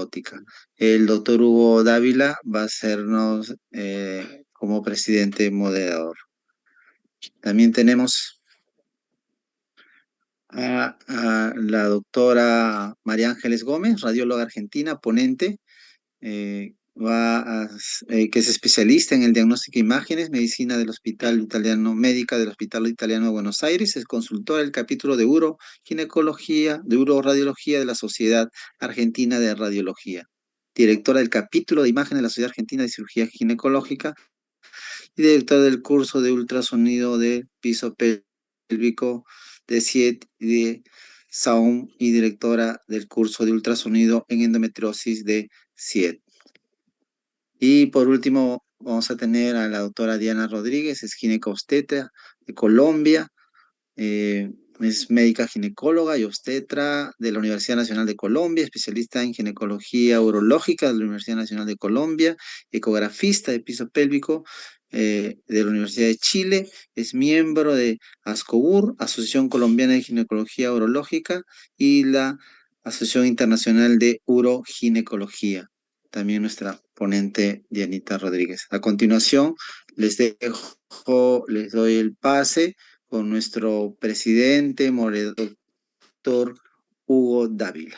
robótica. El doctor Hugo Dávila va a sernos como presidente moderador. También tenemos a la doctora María Ángeles Gómez, radióloga argentina, ponente, que es especialista en el diagnóstico de imágenes, medicina del Hospital Italiano, médica del Hospital Italiano de Buenos Aires, es consultora del capítulo de uroginecología, de uroradiología de la Sociedad Argentina de Radiología, directora del capítulo de imágenes de la Sociedad Argentina de Cirugía Ginecológica y directora del curso de ultrasonido de piso pélvico de CIET y de SAUM y directora del curso de ultrasonido en endometriosis de CIET. Y por último, vamos a tener a la doctora Diana Rodríguez, es ginecobstetra de Colombia, es médica ginecóloga y obstetra de la Universidad Nacional de Colombia, especialista en ginecología urológica de la Universidad Nacional de Colombia, ecografista de piso pélvico de la Universidad de Chile, es miembro de ASCOUR, Asociación Colombiana de Ginecología Urológica, y la Asociación Internacional de Uroginecología. También nuestra ponente Dianita Rodríguez. A continuación, les doy el pase con nuestro presidente, doctor Hugo Dávila.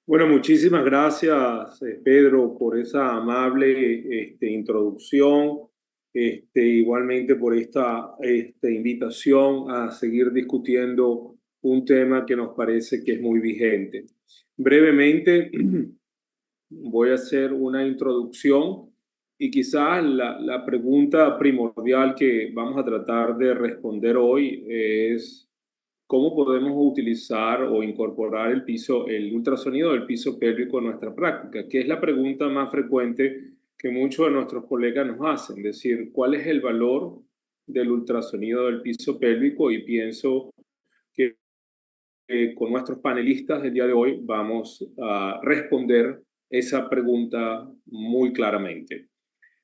Bueno, muchísimas gracias, Pedro, por esa amable introducción, igualmente por esta invitación a seguir discutiendo un tema que nos parece que es muy vigente. Brevemente, voy a hacer una introducción y quizás la pregunta primordial que vamos a tratar de responder hoy es: ¿cómo podemos utilizar o incorporar el ultrasonido del piso pélvico en nuestra práctica? Que es la pregunta más frecuente que muchos de nuestros colegas nos hacen. Es decir, ¿cuál es el valor del ultrasonido del piso pélvico? Y pienso que con nuestros panelistas del día de hoy vamos a responder esa pregunta muy claramente.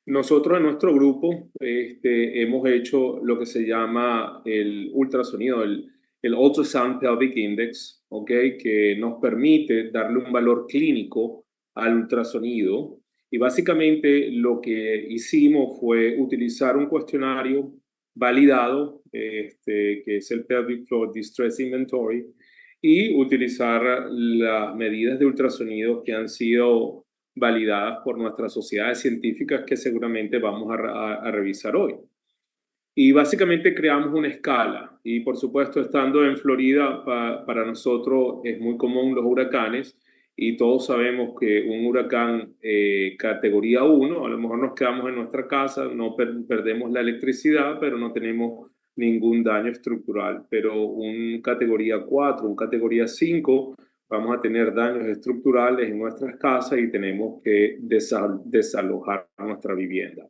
Nosotros en nuestro grupo hemos hecho lo que se llama el ultrasonido, el Ultrasound Pelvic Index, ¿okay? Que nos permite darle un valor clínico al ultrasonido. Y básicamente lo que hicimos fue utilizar un cuestionario validado, que es el Pelvic Floor Distress Inventory, y utilizar las medidas de ultrasonido que han sido validadas por nuestras sociedades científicas, que seguramente vamos a revisar hoy. Y básicamente creamos una escala. Y por supuesto, estando en Florida, para nosotros es muy común los huracanes. Y todos sabemos que un huracán categoría 1, a lo mejor nos quedamos en nuestra casa, no perdemos la electricidad, pero no tenemos ningún daño estructural. Pero un categoría 4, un categoría 5, vamos a tener daños estructurales en nuestras casas y tenemos que desalojar nuestra vivienda.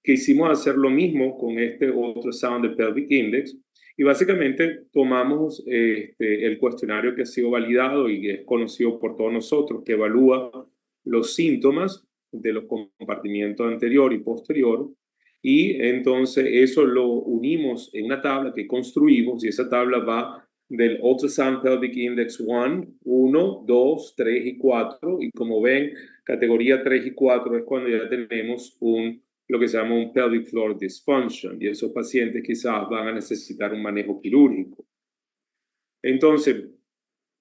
Quisimos hacer lo mismo con este otro Sound de Pelvic Index y básicamente tomamos el cuestionario que ha sido validado y que es conocido por todos nosotros, que evalúa los síntomas de los compartimientos anterior y posterior, y entonces eso lo unimos en una tabla que construimos, y esa tabla va del Ultrasound Pelvic Index 1, 2, 3 y 4, y como ven, categoría 3 y 4 es cuando ya tenemos lo que se llama un pelvic floor dysfunction, y esos pacientes quizás van a necesitar un manejo quirúrgico. Entonces,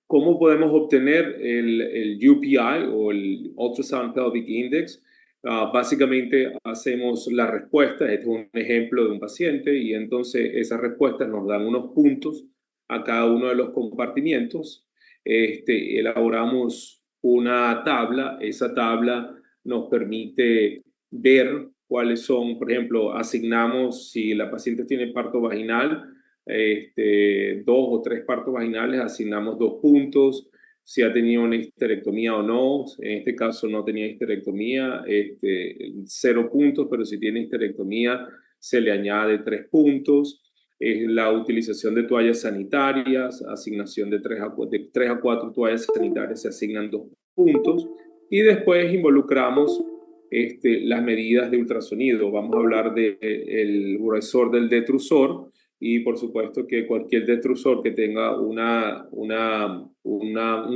¿cómo podemos obtener el UPI o el Ultrasound Pelvic Index? Básicamente hacemos la respuesta. Este es un ejemplo de un paciente, y entonces esas respuestas nos dan unos puntos a cada uno de los compartimientos. Elaboramos una tabla. Esa tabla nos permite ver cuáles son, por ejemplo, asignamos, si la paciente tiene parto vaginal, 2 o 3 partos vaginales, asignamos 2 puntos. Si ha tenido una histerectomía o no, en este caso no tenía histerectomía, 0 puntos, pero si tiene histerectomía se le añade 3 puntos. La utilización de toallas sanitarias, asignación de 3 a 4 toallas sanitarias, se asignan 2 puntos. Y después involucramos las medidas de ultrasonido. Vamos a hablar del gruesor del detrusor, y por supuesto que cualquier detrusor que tenga un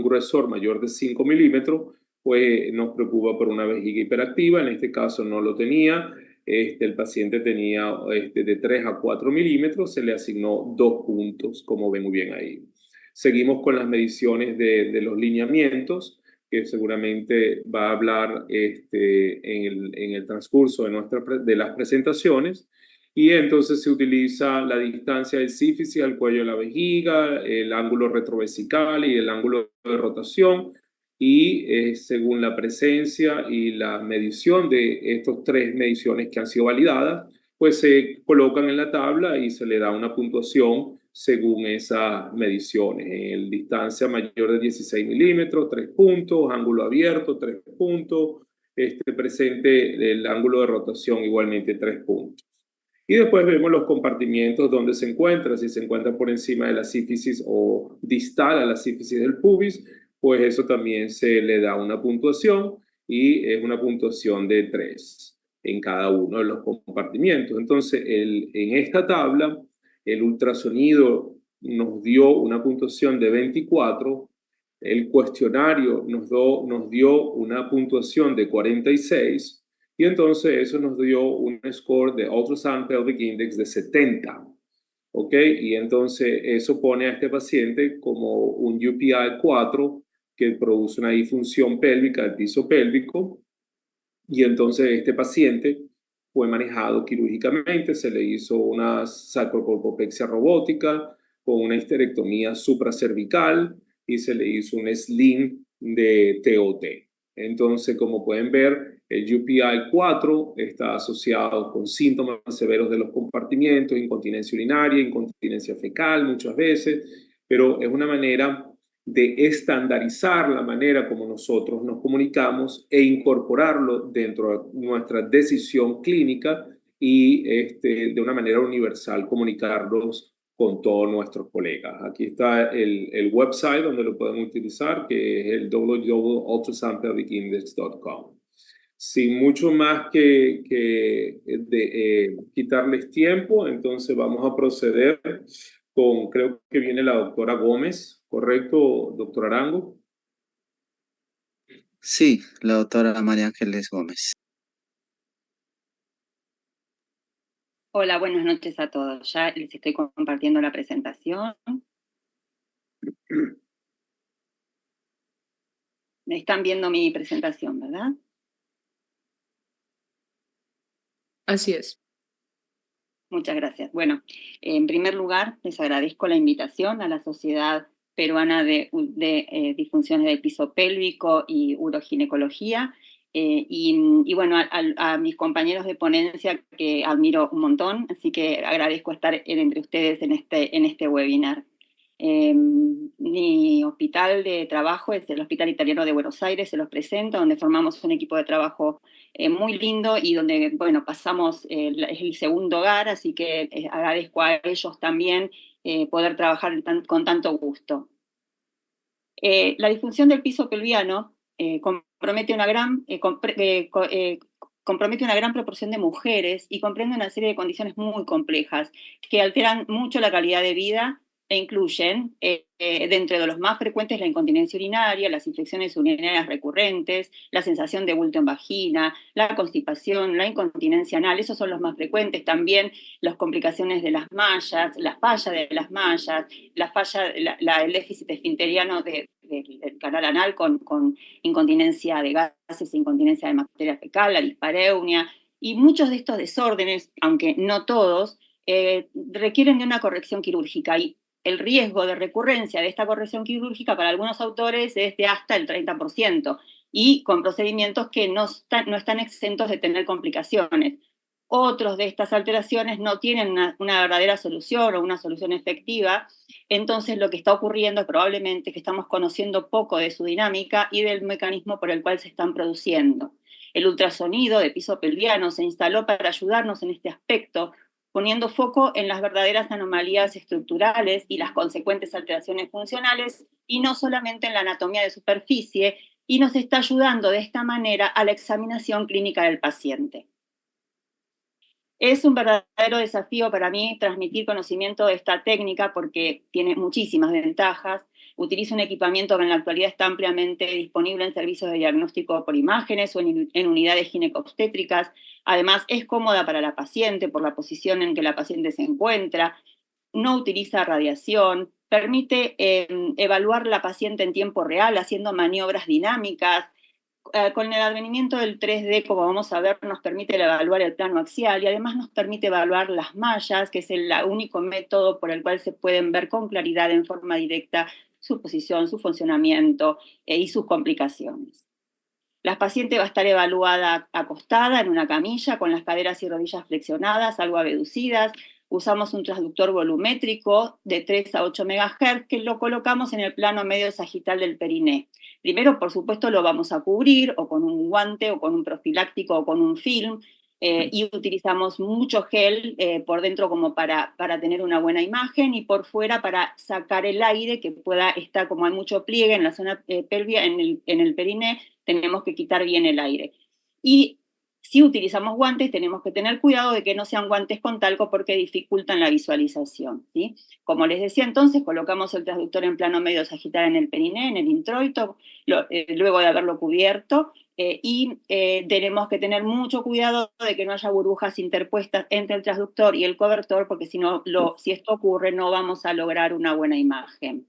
gruesor mayor de 5 milímetros, pues nos preocupa por una vejiga hiperactiva. En este caso no lo tenía. El paciente tenía de 3 a 4 milímetros, se le asignó 2 puntos, como ven muy bien ahí. Seguimos con las mediciones de los lineamientos, que seguramente va a hablar en el transcurso de las presentaciones. Y entonces se utiliza la distancia del sífisis al cuello de la vejiga, el ángulo retrovesical y el ángulo de rotación. Y según la presencia y la medición de estas 3 mediciones que han sido validadas, pues se colocan en la tabla y se le da una puntuación según esas mediciones. En distancia mayor de 16 milímetros, 3 puntos, ángulo abierto, 3 puntos, presente el ángulo de rotación igualmente 3 puntos. Y después vemos los compartimientos donde se encuentra, si se encuentra por encima de la sífisis o distal a la sífisis del pubis, pues eso también se le da una puntuación y es una puntuación de 3 en cada uno de los compartimientos. Entonces, en esta tabla, el ultrasonido nos dio una puntuación de 24, el cuestionario nos dio una puntuación de 46, y entonces eso nos dio un score de Ultrasound Pelvic Index de 70. ¿Ok? Y entonces eso pone a este paciente como un UPI 4 que produce una disfunción pélvica del piso pélvico. Y entonces este paciente fue manejado quirúrgicamente, se le hizo una sacrocolpopexia robótica con una histerectomía supracervical y se le hizo un sling de TOT. Entonces, como pueden ver, el UPI 4 está asociado con síntomas severos de los compartimientos, incontinencia urinaria, incontinencia fecal muchas veces, pero es una manera de estandarizar la manera como nosotros nos comunicamos e incorporarlo dentro de nuestra decisión clínica y de una manera universal comunicarlos con todos nuestros colegas. Aquí está el website donde lo pueden utilizar, que es el www.ultrasoundpelvicindex.com. Sin mucho más que quitarles tiempo, entonces vamos a proceder con, creo que viene la doctora Gómez, ¿correcto, doctor Arango? Sí, la doctora María Ángeles Gómez. Hola, buenas noches a todos. Ya les estoy compartiendo la presentación. Me están viendo mi presentación, ¿verdad? Así es. Muchas gracias. Bueno, en primer lugar, les agradezco la invitación a la Sociedad Peruana de Disfunciones del Piso Pélvico y Uroginecología. Y bueno, a mis compañeros de ponencia que admiro un montón, así que agradezco estar entre ustedes en este webinar. Mi hospital de trabajo es el Hospital Italiano de Buenos Aires, se los presento, donde formamos un equipo de trabajo muy lindo y donde, bueno, pasamos, es el segundo hogar, así que agradezco a ellos también poder trabajar con tanto gusto. La disfunción del piso pelviano compromete una gran proporción de mujeres y comprende una serie de condiciones muy complejas que alteran mucho la calidad de vida e incluyen, dentro de los más frecuentes, la incontinencia urinaria, las infecciones urinarias recurrentes, la sensación de bulto en vagina, la constipación, la incontinencia anal, esos son los más frecuentes. También las complicaciones de las mallas, la falla de las mallas, el déficit esfinteriano del canal anal con incontinencia de gases, incontinencia de materia fecal, la dispareunia, y muchos de estos desórdenes, aunque no todos, requieren de una corrección quirúrgica, y el riesgo de recurrencia de esta corrección quirúrgica para algunos autores es de hasta el 30%, y con procedimientos que no están exentos de tener complicaciones. Otros de estas alteraciones no tienen una verdadera solución o una solución efectiva. Entonces lo que está ocurriendo probablemente es que estamos conociendo poco de su dinámica y del mecanismo por el cual se están produciendo. El ultrasonido de piso pelviano se instaló para ayudarnos en este aspecto, poniendo foco en las verdaderas anomalías estructurales y las consecuentes alteraciones funcionales, y no solamente en la anatomía de superficie, y nos está ayudando de esta manera a la examinación clínica del paciente. Es un verdadero desafío para mí transmitir conocimiento de esta técnica porque tiene muchísimas ventajas. Utiliza un equipamiento que en la actualidad está ampliamente disponible en servicios de diagnóstico por imágenes o en unidades ginecobstétricas. Además, es cómoda para la paciente por la posición en que la paciente se encuentra. No utiliza radiación. Permite evaluar la paciente en tiempo real haciendo maniobras dinámicas. Con el advenimiento del 3D, como vamos a ver, nos permite evaluar el plano axial y además nos permite evaluar las mallas, que es el único método por el cual se pueden ver con claridad en forma directa su posición, su funcionamiento y sus complicaciones. La paciente va a estar evaluada acostada en una camilla con las caderas y rodillas flexionadas, algo abducidas. Usamos un transductor volumétrico de 3 a 8 MHz que lo colocamos en el plano medio sagital del periné. Primero, por supuesto, lo vamos a cubrir o con un guante o con un profiláctico o con un film y utilizamos mucho gel por dentro como para tener una buena imagen y por fuera para sacar el aire que pueda estar, como hay mucho pliegue en la zona pélvica, en el periné, tenemos que quitar bien el aire. Y si utilizamos guantes, tenemos que tener cuidado de que no sean guantes con talco porque dificultan la visualización, ¿sí? Como les decía entonces, colocamos el transductor en plano medio sagital en el periné, en el introito, luego de haberlo cubierto, y tenemos que tener mucho cuidado de que no haya burbujas interpuestas entre el transductor y el cobertor, porque si esto ocurre no vamos a lograr una buena imagen.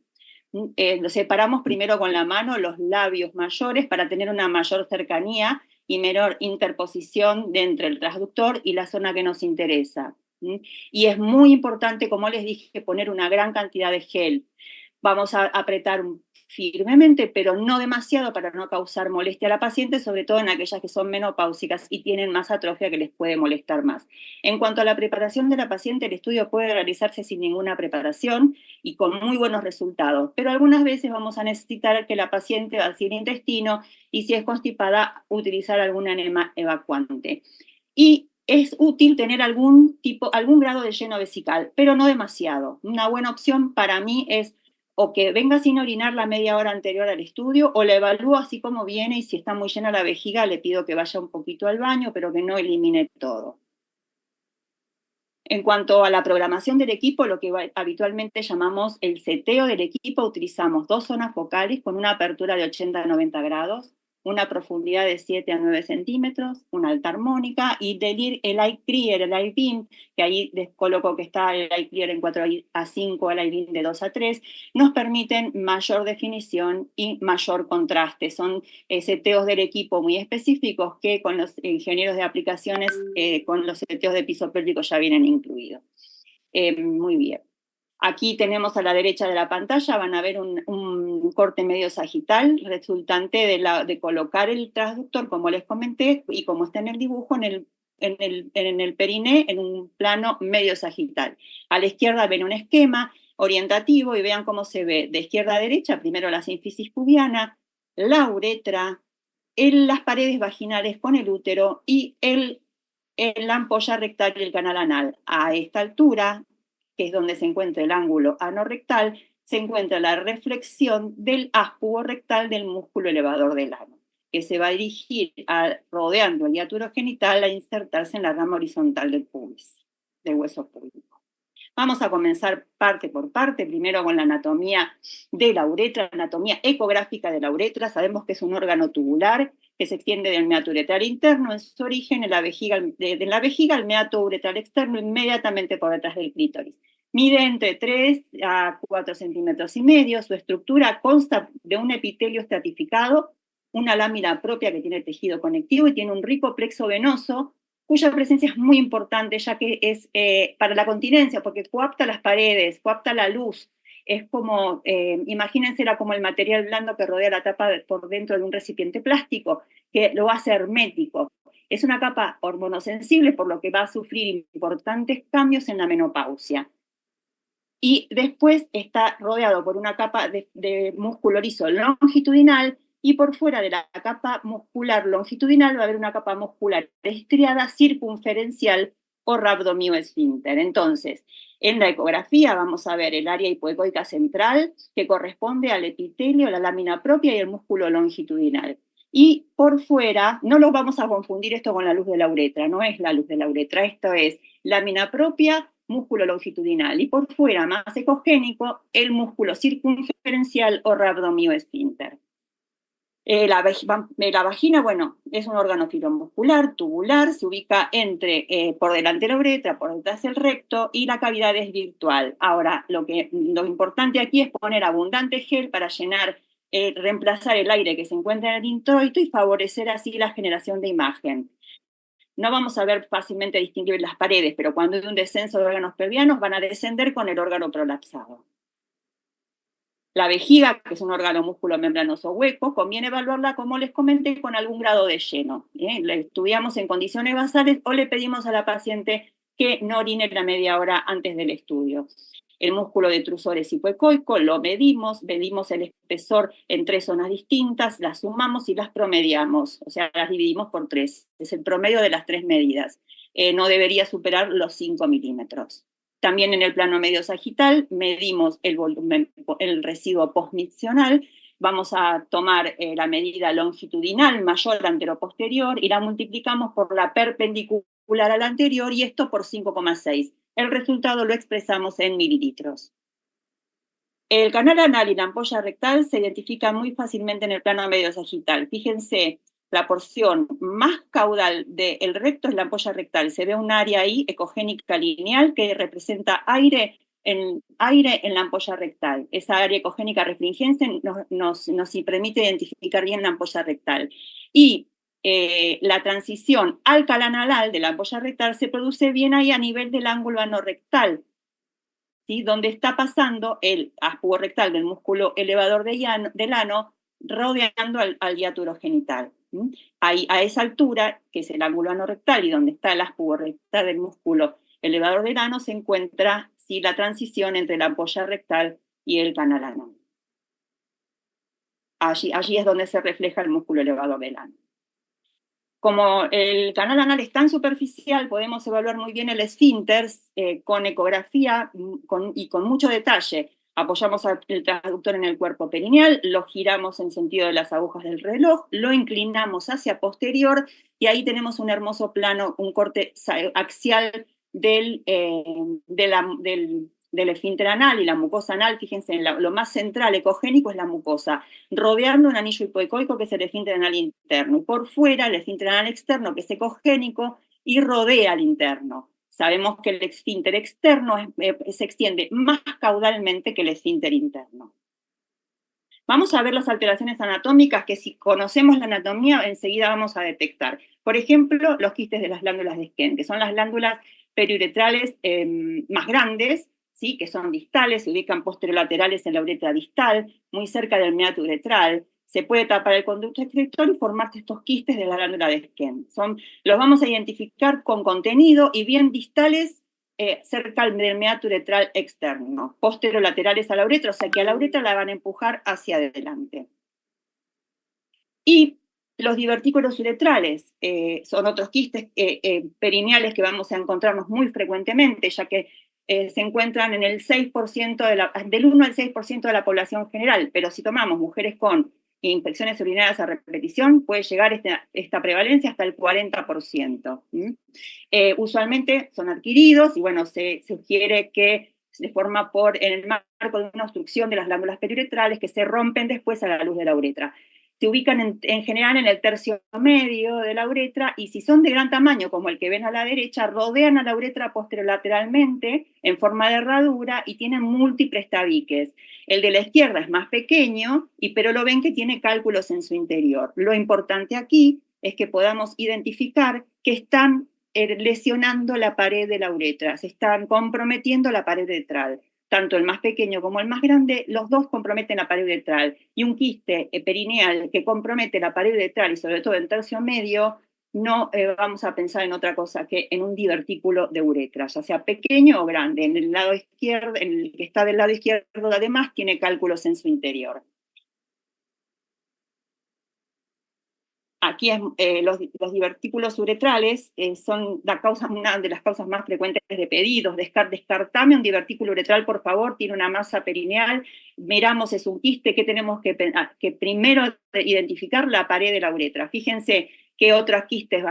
Separamos primero con la mano los labios mayores para tener una mayor cercanía y menor interposición entre el transductor y la zona que nos interesa. Y es muy importante, como les dije, poner una gran cantidad de gel. Vamos a apretar firmemente, pero no demasiado para no causar molestia a la paciente, sobre todo en aquellas que son menopáusicas y tienen más atrofia que les puede molestar más. En cuanto a la preparación de la paciente, el estudio puede realizarse sin ninguna preparación y con muy buenos resultados, pero algunas veces vamos a necesitar que la paciente vacíe el intestino y si es constipada, utilizar algún enema evacuante. Y es útil tener algún grado de lleno vesical, pero no demasiado. Una buena opción para mí es o que venga sin orinar la media hora anterior al estudio, o la evalúo así como viene, y si está muy llena la vejiga, le pido que vaya un poquito al baño, pero que no elimine todo. En cuanto a la programación del equipo, lo que habitualmente llamamos el seteo del equipo, utilizamos 2 zonas focales con una apertura de 80 a 90 grados, una profundidad de 7 a 9 centímetros, una alta armónica y el eye clear, el eye beam, que ahí les coloco que está el eye clear en 4 a 5, el eye beam de 2 a 3, nos permiten mayor definición y mayor contraste. Son seteos del equipo muy específicos que con los ingenieros de aplicaciones, con los seteos de piso pélvico ya vienen incluidos. Muy bien. Aquí tenemos a la derecha de la pantalla, van a ver un corte medio sagital resultante de colocar el transductor, como les comenté, y como está en el dibujo, en el periné, en un plano medio sagital. A la izquierda ven un esquema orientativo y vean cómo se ve de izquierda a derecha, primero la sínfisis pubiana, la uretra, las paredes vaginales con el útero y la ampolla rectal y el canal anal. A esta altura, que es donde se encuentra el ángulo anorrectal, se encuentra la reflexión del áspugo rectal del músculo elevador del ano, que se va a dirigir rodeando el hiato genital a insertarse en la rama horizontal del pubis, del hueso púbico. Vamos a comenzar parte por parte, primero con la anatomía de la uretra, la anatomía ecográfica de la uretra. Sabemos que es un órgano tubular que se extiende del meato uretral interno en su origen en la vejiga, de la vejiga al meato uretral externo inmediatamente por detrás del clítoris. Mide entre 3 a 4 centímetros y medio. Su estructura consta de un epitelio estratificado, una lámina propia que tiene tejido conectivo y tiene un rico plexo venoso, cuya presencia es muy importante, ya que es para la continencia, porque coapta las paredes, coapta la luz. Es como, imagínense, era como el material blando que rodea la tapa por dentro de un recipiente plástico, que lo hace hermético. Es una capa hormonosensible, por lo que va a sufrir importantes cambios en la menopausia. Y después está rodeado por una capa de músculo liso longitudinal, y por fuera de la capa muscular longitudinal va a haber una capa muscular estriada circunferencial o rabdomioesfínter. Entonces, en la ecografía vamos a ver el área hipoecoica central, que corresponde al epitelio, la lámina propia y el músculo longitudinal. Y por fuera, no lo vamos a confundir esto con la luz de la uretra, no es la luz de la uretra, esto es lámina propia, músculo longitudinal, y por fuera, más ecogénico, el músculo circunferencial o rabdomioesfínter. La vagina, bueno, es un órgano filomuscular, tubular, se ubica por delante de la uretra, por detrás del recto, y la cavidad es virtual. Ahora, lo importante aquí es poner abundante gel para reemplazar el aire que se encuentra en el introito y favorecer así la generación de imagen. No vamos a ver fácilmente distinguir las paredes, pero cuando hay un descenso de órganos pelvianos van a descender con el órgano prolapsado. La vejiga, que es un órgano músculo membranoso hueco, conviene evaluarla, como les comenté, con algún grado de lleno. La estudiamos en condiciones basales o le pedimos a la paciente que no orine la media hora antes del estudio. El músculo detrusor es hipoecoico, lo medimos el espesor en 3 zonas distintas, las sumamos y las promediamos, o sea, las dividimos por 3. Es el promedio de las 3 medidas. No debería superar los 5 milímetros. También en el plano medio sagital medimos el volumen, el residuo postmiccional. Vamos a tomar la medida longitudinal mayor anteroposterior y la multiplicamos por la perpendicular al anterior, y esto por 5,6. El resultado lo expresamos en mililitros. El canal anal y la ampolla rectal se identifican muy fácilmente en el plano medio sagital. Fíjense, la porción más caudal del recto es la ampolla rectal. Se ve un área ahí ecogénica lineal que representa aire en la ampolla rectal. Esa área ecogénica refringente nos permite identificar bien la ampolla rectal. Y la transición al canal anal de la ampolla rectal se produce bien ahí a nivel del ángulo anorrectal, ¿sí? Donde está pasando el aspugo rectal del músculo elevador del ano rodeando al hiato genital. Ahí, a esa altura, que es el ángulo anorrectal y donde está el aspugo rectal del músculo elevador del ano, se encuentra la transición entre la ampolla rectal y el canal anal. Allí es donde se refleja el músculo elevador del ano. Como el canal anal es tan superficial, podemos evaluar muy bien el esfínter con ecografía y con mucho detalle. Apoyamos el transductor en el cuerpo perineal, lo giramos en sentido de las agujas del reloj, lo inclinamos hacia posterior y ahí tenemos un hermoso plano, un corte axial del esfínter anal y la mucosa anal. Fíjense, lo más central ecogénico es la mucosa, rodeando un anillo hipoecoico que es el esfínter anal interno, y por fuera el esfínter anal externo, que es ecogénico y rodea al interno. Sabemos que el esfínter externo se extiende más caudalmente que el esfínter interno. Vamos a ver las alteraciones anatómicas que, si conocemos la anatomía, enseguida vamos a detectar. Por ejemplo, los quistes de las glándulas de Skene, que son las glándulas periuretrales más grandes, ¿sí? Que son distales, se ubican posterolaterales en la uretra distal, muy cerca del meato uretral. Se puede tapar el conducto excretor y formarse estos quistes de la glándula de Skene. Los vamos a identificar con contenido y bien distales cerca del meato uretral externo, posterolaterales a la uretra, o sea que a la uretra la van a empujar hacia adelante. Y los divertículos uretrales son otros quistes perineales que vamos a encontrarnos muy frecuentemente, ya que se encuentran en el 6% del 1 al 6% de la población general, pero si tomamos mujeres con infecciones urinarias a repetición, puede llegar esta prevalencia hasta el 40%. Usualmente son adquiridos y bueno, se sugiere que se forma en el marco de una obstrucción de las glándulas periuretrales que se rompen después a la luz de la uretra. Se ubican en general en el tercio medio de la uretra y, si son de gran tamaño, como el que ven a la derecha, rodean a la uretra posterolateralmente en forma de herradura y tienen múltiples tabiques. El de la izquierda es más pequeño, pero lo ven que tiene cálculos en su interior. Lo importante aquí es que podamos identificar que están lesionando la pared de la uretra, se están comprometiendo la pared uretral. Tanto el más pequeño como el más grande, los dos comprometen la pared uretral. Y un quiste perineal que compromete la pared uretral, y sobre todo el tercio medio, no vamos a pensar en otra cosa que en un divertículo de uretra, ya sea pequeño o grande. En el lado izquierdo, en el que está del lado izquierdo, además, tiene cálculos en su interior. Aquí los divertículos uretrales son una de las causas más frecuentes de pedidos. Descartame un divertículo uretral, por favor, tiene una masa perineal, miramos, es un quiste, ¿qué tenemos que primero identificar? La pared de la uretra. Fíjense que otros quistes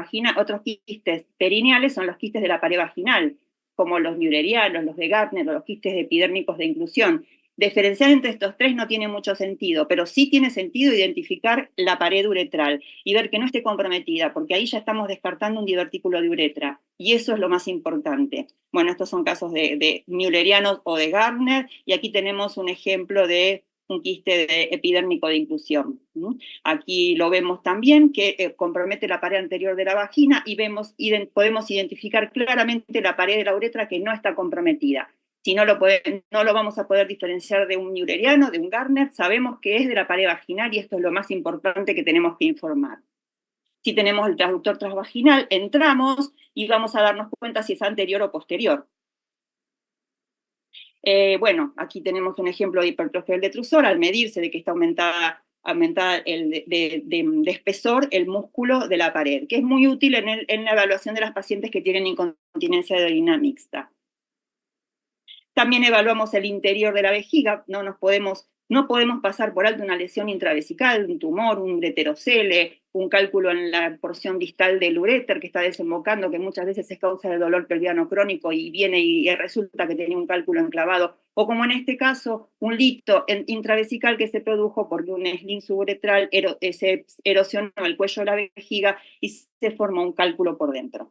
perineales son los quistes de la pared vaginal, como los müllerianos, los de Gärtner, o los quistes epidérmicos de inclusión. Diferenciar entre estos tres no tiene mucho sentido, pero sí tiene sentido identificar la pared uretral y ver que no esté comprometida, porque ahí ya estamos descartando un divertículo de uretra, y eso es lo más importante. Bueno, estos son casos de müllerianos o de Gärtner, y aquí tenemos un ejemplo de un quiste epidérmico de inclusión. Aquí lo vemos también, que compromete la pared anterior de la vagina, y podemos identificar claramente la pared de la uretra que no está comprometida. Si no lo vamos a poder diferenciar de un mülleriano, de un Gärtner, sabemos que es de la pared vaginal y esto es lo más importante que tenemos que informar. Si tenemos el transductor transvaginal, entramos y vamos a darnos cuenta si es anterior o posterior. Bueno, aquí tenemos un ejemplo de hipertrofia del detrusor. Al medirse de que está aumentada de espesor el músculo de la pared, que es muy útil en la evaluación de las pacientes que tienen incontinencia de orina mixta. También evaluamos el interior de la vejiga, no podemos pasar por alto una lesión intravesical, un tumor, un ureterocele, un cálculo en la porción distal del uréter que está desembocando, que muchas veces es causa de dolor pelviano crónico y viene y resulta que tenía un cálculo enclavado, o como en este caso, un licto intravesical que se produjo porque un sling suburetral se erosionó el cuello de la vejiga y se formó un cálculo por dentro.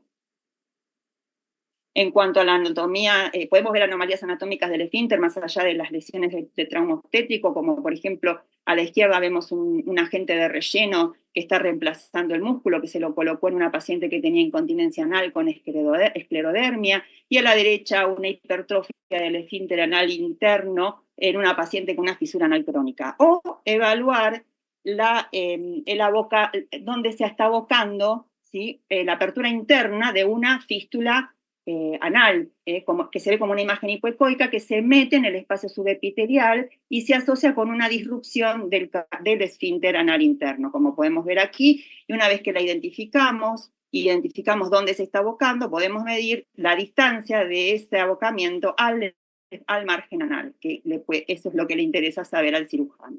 En cuanto a la anatomía, podemos ver anomalías anatómicas del esfínter más allá de las lesiones de trauma obstétrico, como por ejemplo a la izquierda vemos un agente de relleno que está reemplazando el músculo, que se lo colocó en una paciente que tenía incontinencia anal con esclerodermia, y a la derecha una hipertrofia del esfínter anal interno en una paciente con una fisura anal crónica. O evaluar dónde se está abocando, ¿sí? La apertura interna de una fístula anal, que se ve como una imagen hipoecoica que se mete en el espacio subepitelial y se asocia con una disrupción del esfínter anal interno, como podemos ver aquí, y una vez que la identificamos dónde se está abocando, podemos medir la distancia de ese abocamiento al margen anal, que eso es lo que le interesa saber al cirujano.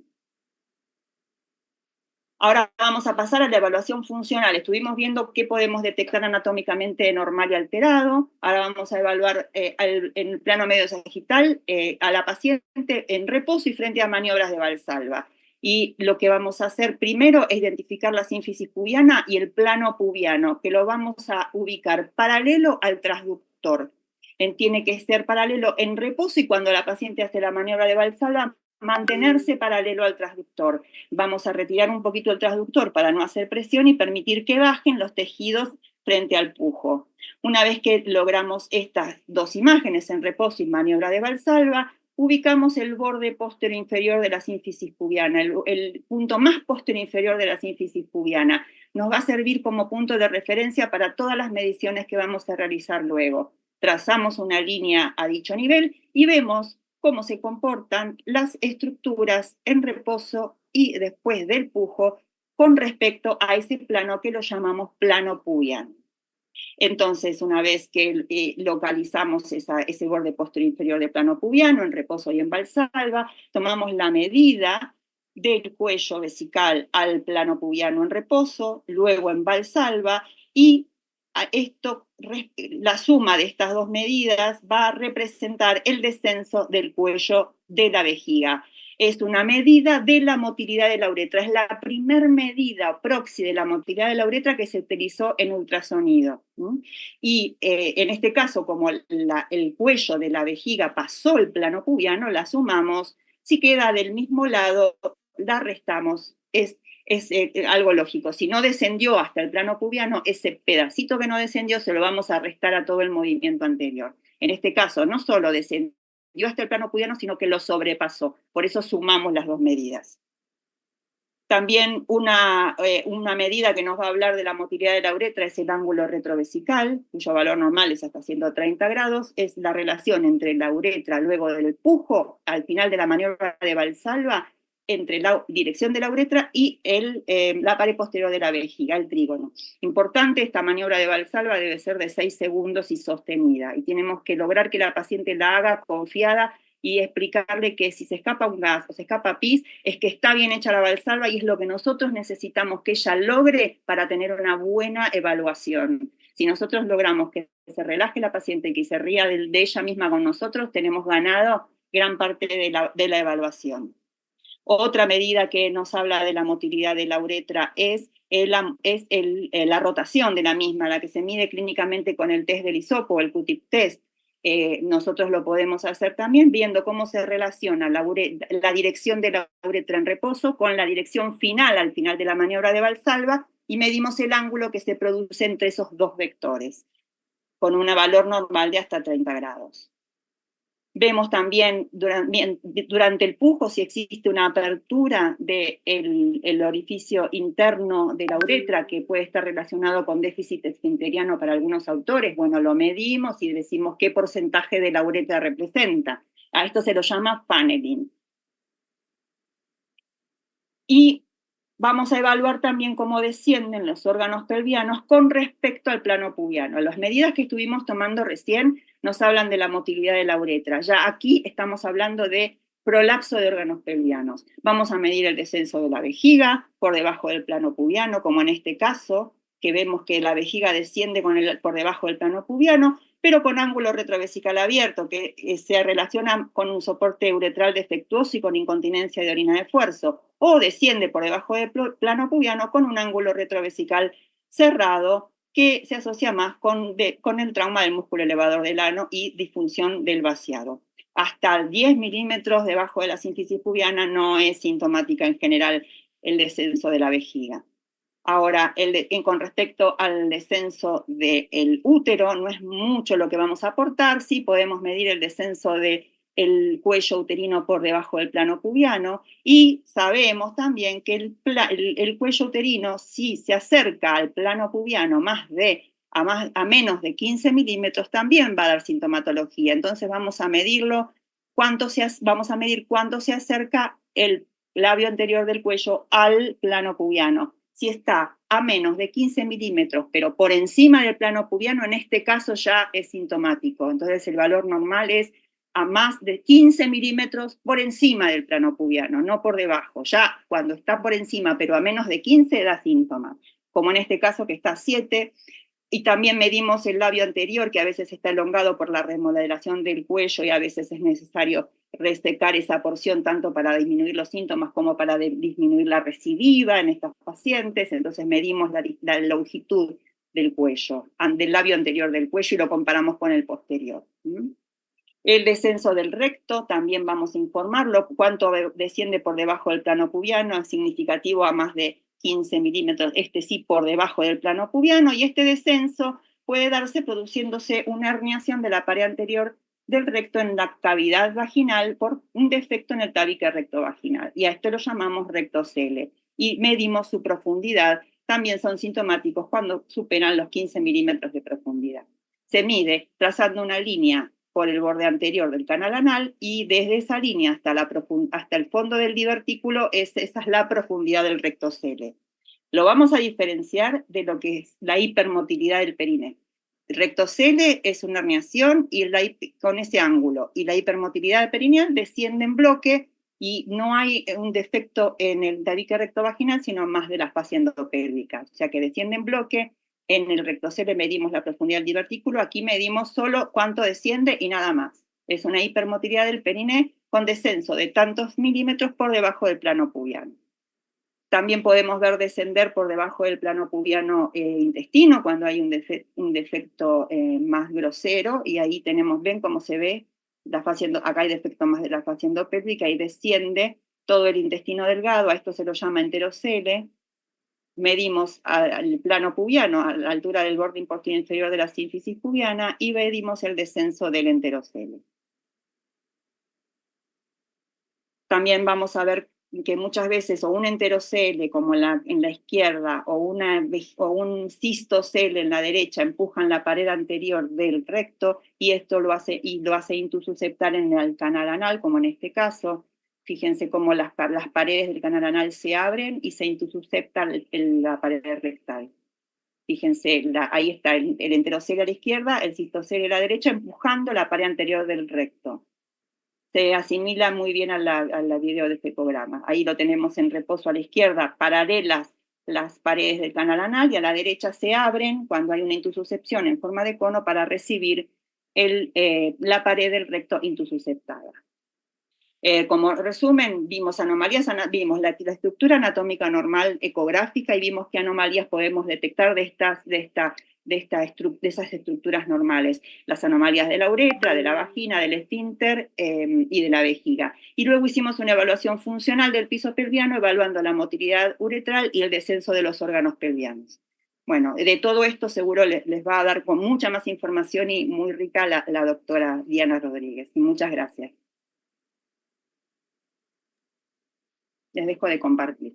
Ahora vamos a pasar a la evaluación funcional. Estuvimos viendo qué podemos detectar anatómicamente normal y alterado. Ahora vamos a evaluar en el plano medio sagital a la paciente en reposo y frente a maniobras de Valsalva. Y lo que vamos a hacer primero es identificar la sínfisis pubiana y el plano pubiano, que lo vamos a ubicar paralelo al transductor. Tiene que ser paralelo en reposo y cuando la paciente hace la maniobra de Valsalva, mantenerse paralelo al transductor. Vamos a retirar un poquito el transductor para no hacer presión y permitir que bajen los tejidos frente al pujo. Una vez que logramos estas dos imágenes en reposo y maniobra de Valsalva, ubicamos el borde posterior inferior de la sínfisis pubiana, el punto más posterior inferior de la sínfisis pubiana. Nos va a servir como punto de referencia para todas las mediciones que vamos a realizar luego. Trazamos una línea a dicho nivel y vemos cómo se comportan las estructuras en reposo y después del pujo con respecto a ese plano que lo llamamos plano pubiano. Entonces, una vez que localizamos ese borde posterior inferior del plano pubiano en reposo y en Valsalva, tomamos la medida del cuello vesical al plano pubiano en reposo, luego en Valsalva, y la suma de estas dos medidas va a representar el descenso del cuello de la vejiga. Es una medida de la motilidad de la uretra. Es la primer medida proxy de la motilidad de la uretra que se utilizó en ultrasonido. Y en este caso, como el cuello de la vejiga pasó el plano pubiano, la sumamos. Si queda del mismo lado, la restamos. Es algo lógico. Si no descendió hasta el plano pubiano, ese pedacito que no descendió se lo vamos a restar a todo el movimiento anterior. En este caso, no solo descendió hasta el plano pubiano, sino que lo sobrepasó. Por eso sumamos las dos medidas. También una medida que nos va a hablar de la motilidad de la uretra es el ángulo retrovesical, cuyo valor normal es hasta 130 grados, es la relación entre la uretra luego del pujo, al final de la maniobra de Valsalva, entre la dirección de la uretra y la pared posterior de la vejiga, el trígono. Importante, esta maniobra de Valsalva debe ser de 6 segundos y sostenida, y tenemos que lograr que la paciente la haga confiada y explicarle que si se escapa un gas o se escapa pis, es que está bien hecha la Valsalva y es lo que nosotros necesitamos que ella logre para tener una buena evaluación. Si nosotros logramos que se relaje la paciente y que se ría de ella misma con nosotros, tenemos ganado gran parte de la evaluación. Otra medida que nos habla de la motilidad de la uretra es la rotación de la misma, la que se mide clínicamente con el test del hisopo, el Q-tip test. Nosotros lo podemos hacer también viendo cómo se relaciona la dirección de la uretra en reposo con la dirección final, al final de la maniobra de Valsalva, y medimos el ángulo que se produce entre esos dos vectores, con un valor normal de hasta 30 grados. Vemos también durante el pujo si existe una apertura del orificio interno de la uretra que puede estar relacionado con déficit esfinteriano para algunos autores. Bueno, lo medimos y decimos qué porcentaje de la uretra representa. A esto se lo llama funneling. Y vamos a evaluar también cómo descienden los órganos pelvianos con respecto al plano pubiano. Las medidas que estuvimos tomando recién nos hablan de la motilidad de la uretra. Ya aquí estamos hablando de prolapso de órganos pelvianos. Vamos a medir el descenso de la vejiga por debajo del plano pubiano, como en este caso, que vemos que la vejiga desciende por debajo del plano pubiano, pero con ángulo retrovesical abierto, que se relaciona con un soporte uretral defectuoso y con incontinencia de orina de esfuerzo, o desciende por debajo del plano pubiano con un ángulo retrovesical cerrado, que se asocia más con el trauma del músculo elevador del ano y disfunción del vaciado. Hasta 10 milímetros debajo de la sínfisis pubiana no es sintomática en general el descenso de la vejiga. Ahora, con respecto al descenso del útero, no es mucho lo que vamos a aportar, sí podemos medir el descenso del cuello uterino por debajo del plano pubiano, y sabemos también que el cuello uterino, si se acerca al plano pubiano a menos de 15 milímetros, también va a dar sintomatología. Entonces vamos a medirlo, vamos a medir cuándo se acerca el labio anterior del cuello al plano pubiano. Si está a menos de 15 milímetros, pero por encima del plano pubiano, en este caso ya es sintomático. Entonces el valor normal es a más de 15 milímetros por encima del plano pubiano, no por debajo. Ya cuando está por encima, pero a menos de 15, da síntomas, como en este caso que está a 7. Y también medimos el labio anterior, que a veces está elongado por la remodelación del cuello y a veces es necesario resecar esa porción tanto para disminuir los síntomas como para disminuir la recidiva en estos pacientes. Entonces medimos la longitud del cuello, del labio anterior del cuello, y lo comparamos con el posterior. El descenso del recto también vamos a informarlo, cuánto desciende por debajo del plano pubiano, es significativo a más de 15 milímetros, sí por debajo del plano pubiano, y este descenso puede darse produciéndose una herniación de la pared anterior del recto en la cavidad vaginal por un defecto en el tabique rectovaginal, y a esto lo llamamos rectocele, y medimos su profundidad. También son sintomáticos cuando superan los 15 milímetros de profundidad. Se mide trazando una línea por el borde anterior del canal anal, y desde esa línea hasta el fondo del divertículo, esa es la profundidad del rectocele. Lo vamos a diferenciar de lo que es la hipermotilidad del periné. El rectocele es una herniación con ese ángulo, y la hipermotilidad perineal desciende en bloque y no hay un defecto en el tabique rectovaginal, sino más de la fascia endopélvica, o sea que desciende en bloque. En el rectocele medimos la profundidad del divertículo, aquí medimos solo cuánto desciende y nada más. Es una hipermotilidad del periné con descenso de tantos milímetros por debajo del plano pubiano. También podemos ver descender por debajo del plano pubiano intestino cuando hay un defecto más grosero, y ahí ven cómo se ve, acá hay defecto más de la fascia endopélvica y desciende todo el intestino delgado, a esto se lo llama enterocele. Medimos al plano pubiano, a la altura del borde posterior inferior de la sínfisis pubiana, y medimos el descenso del enterocele. También vamos a ver que muchas veces o un enterocele, como en la izquierda, o un cistocele en la derecha, empujan la pared anterior del recto, y esto lo hace intususceptar en el canal anal, como en este caso. Fíjense cómo las paredes del canal anal se abren y se intussuscepta la pared rectal. Fíjense, ahí está el enterocelio a la izquierda, el cistocelio a la derecha, empujando la pared anterior del recto. Se asimila muy bien a la video de este programa. Ahí lo tenemos en reposo a la izquierda, paralelas las paredes del canal anal, y a la derecha se abren cuando hay una intussuscepción en forma de cono para recibir la pared del recto intussusceptada. Como resumen, vimos anomalías, vimos la estructura anatómica normal ecográfica y vimos qué anomalías podemos detectar de esas estructuras normales. Las anomalías de la uretra, de la vagina, del esfínter y de la vejiga. Y luego hicimos una evaluación funcional del piso pelviano, evaluando la motilidad uretral y el descenso de los órganos pelvianos. Bueno, de todo esto seguro les va a dar con mucha más información y muy rica la doctora Diana Rodríguez. Muchas gracias. Les dejo de compartir.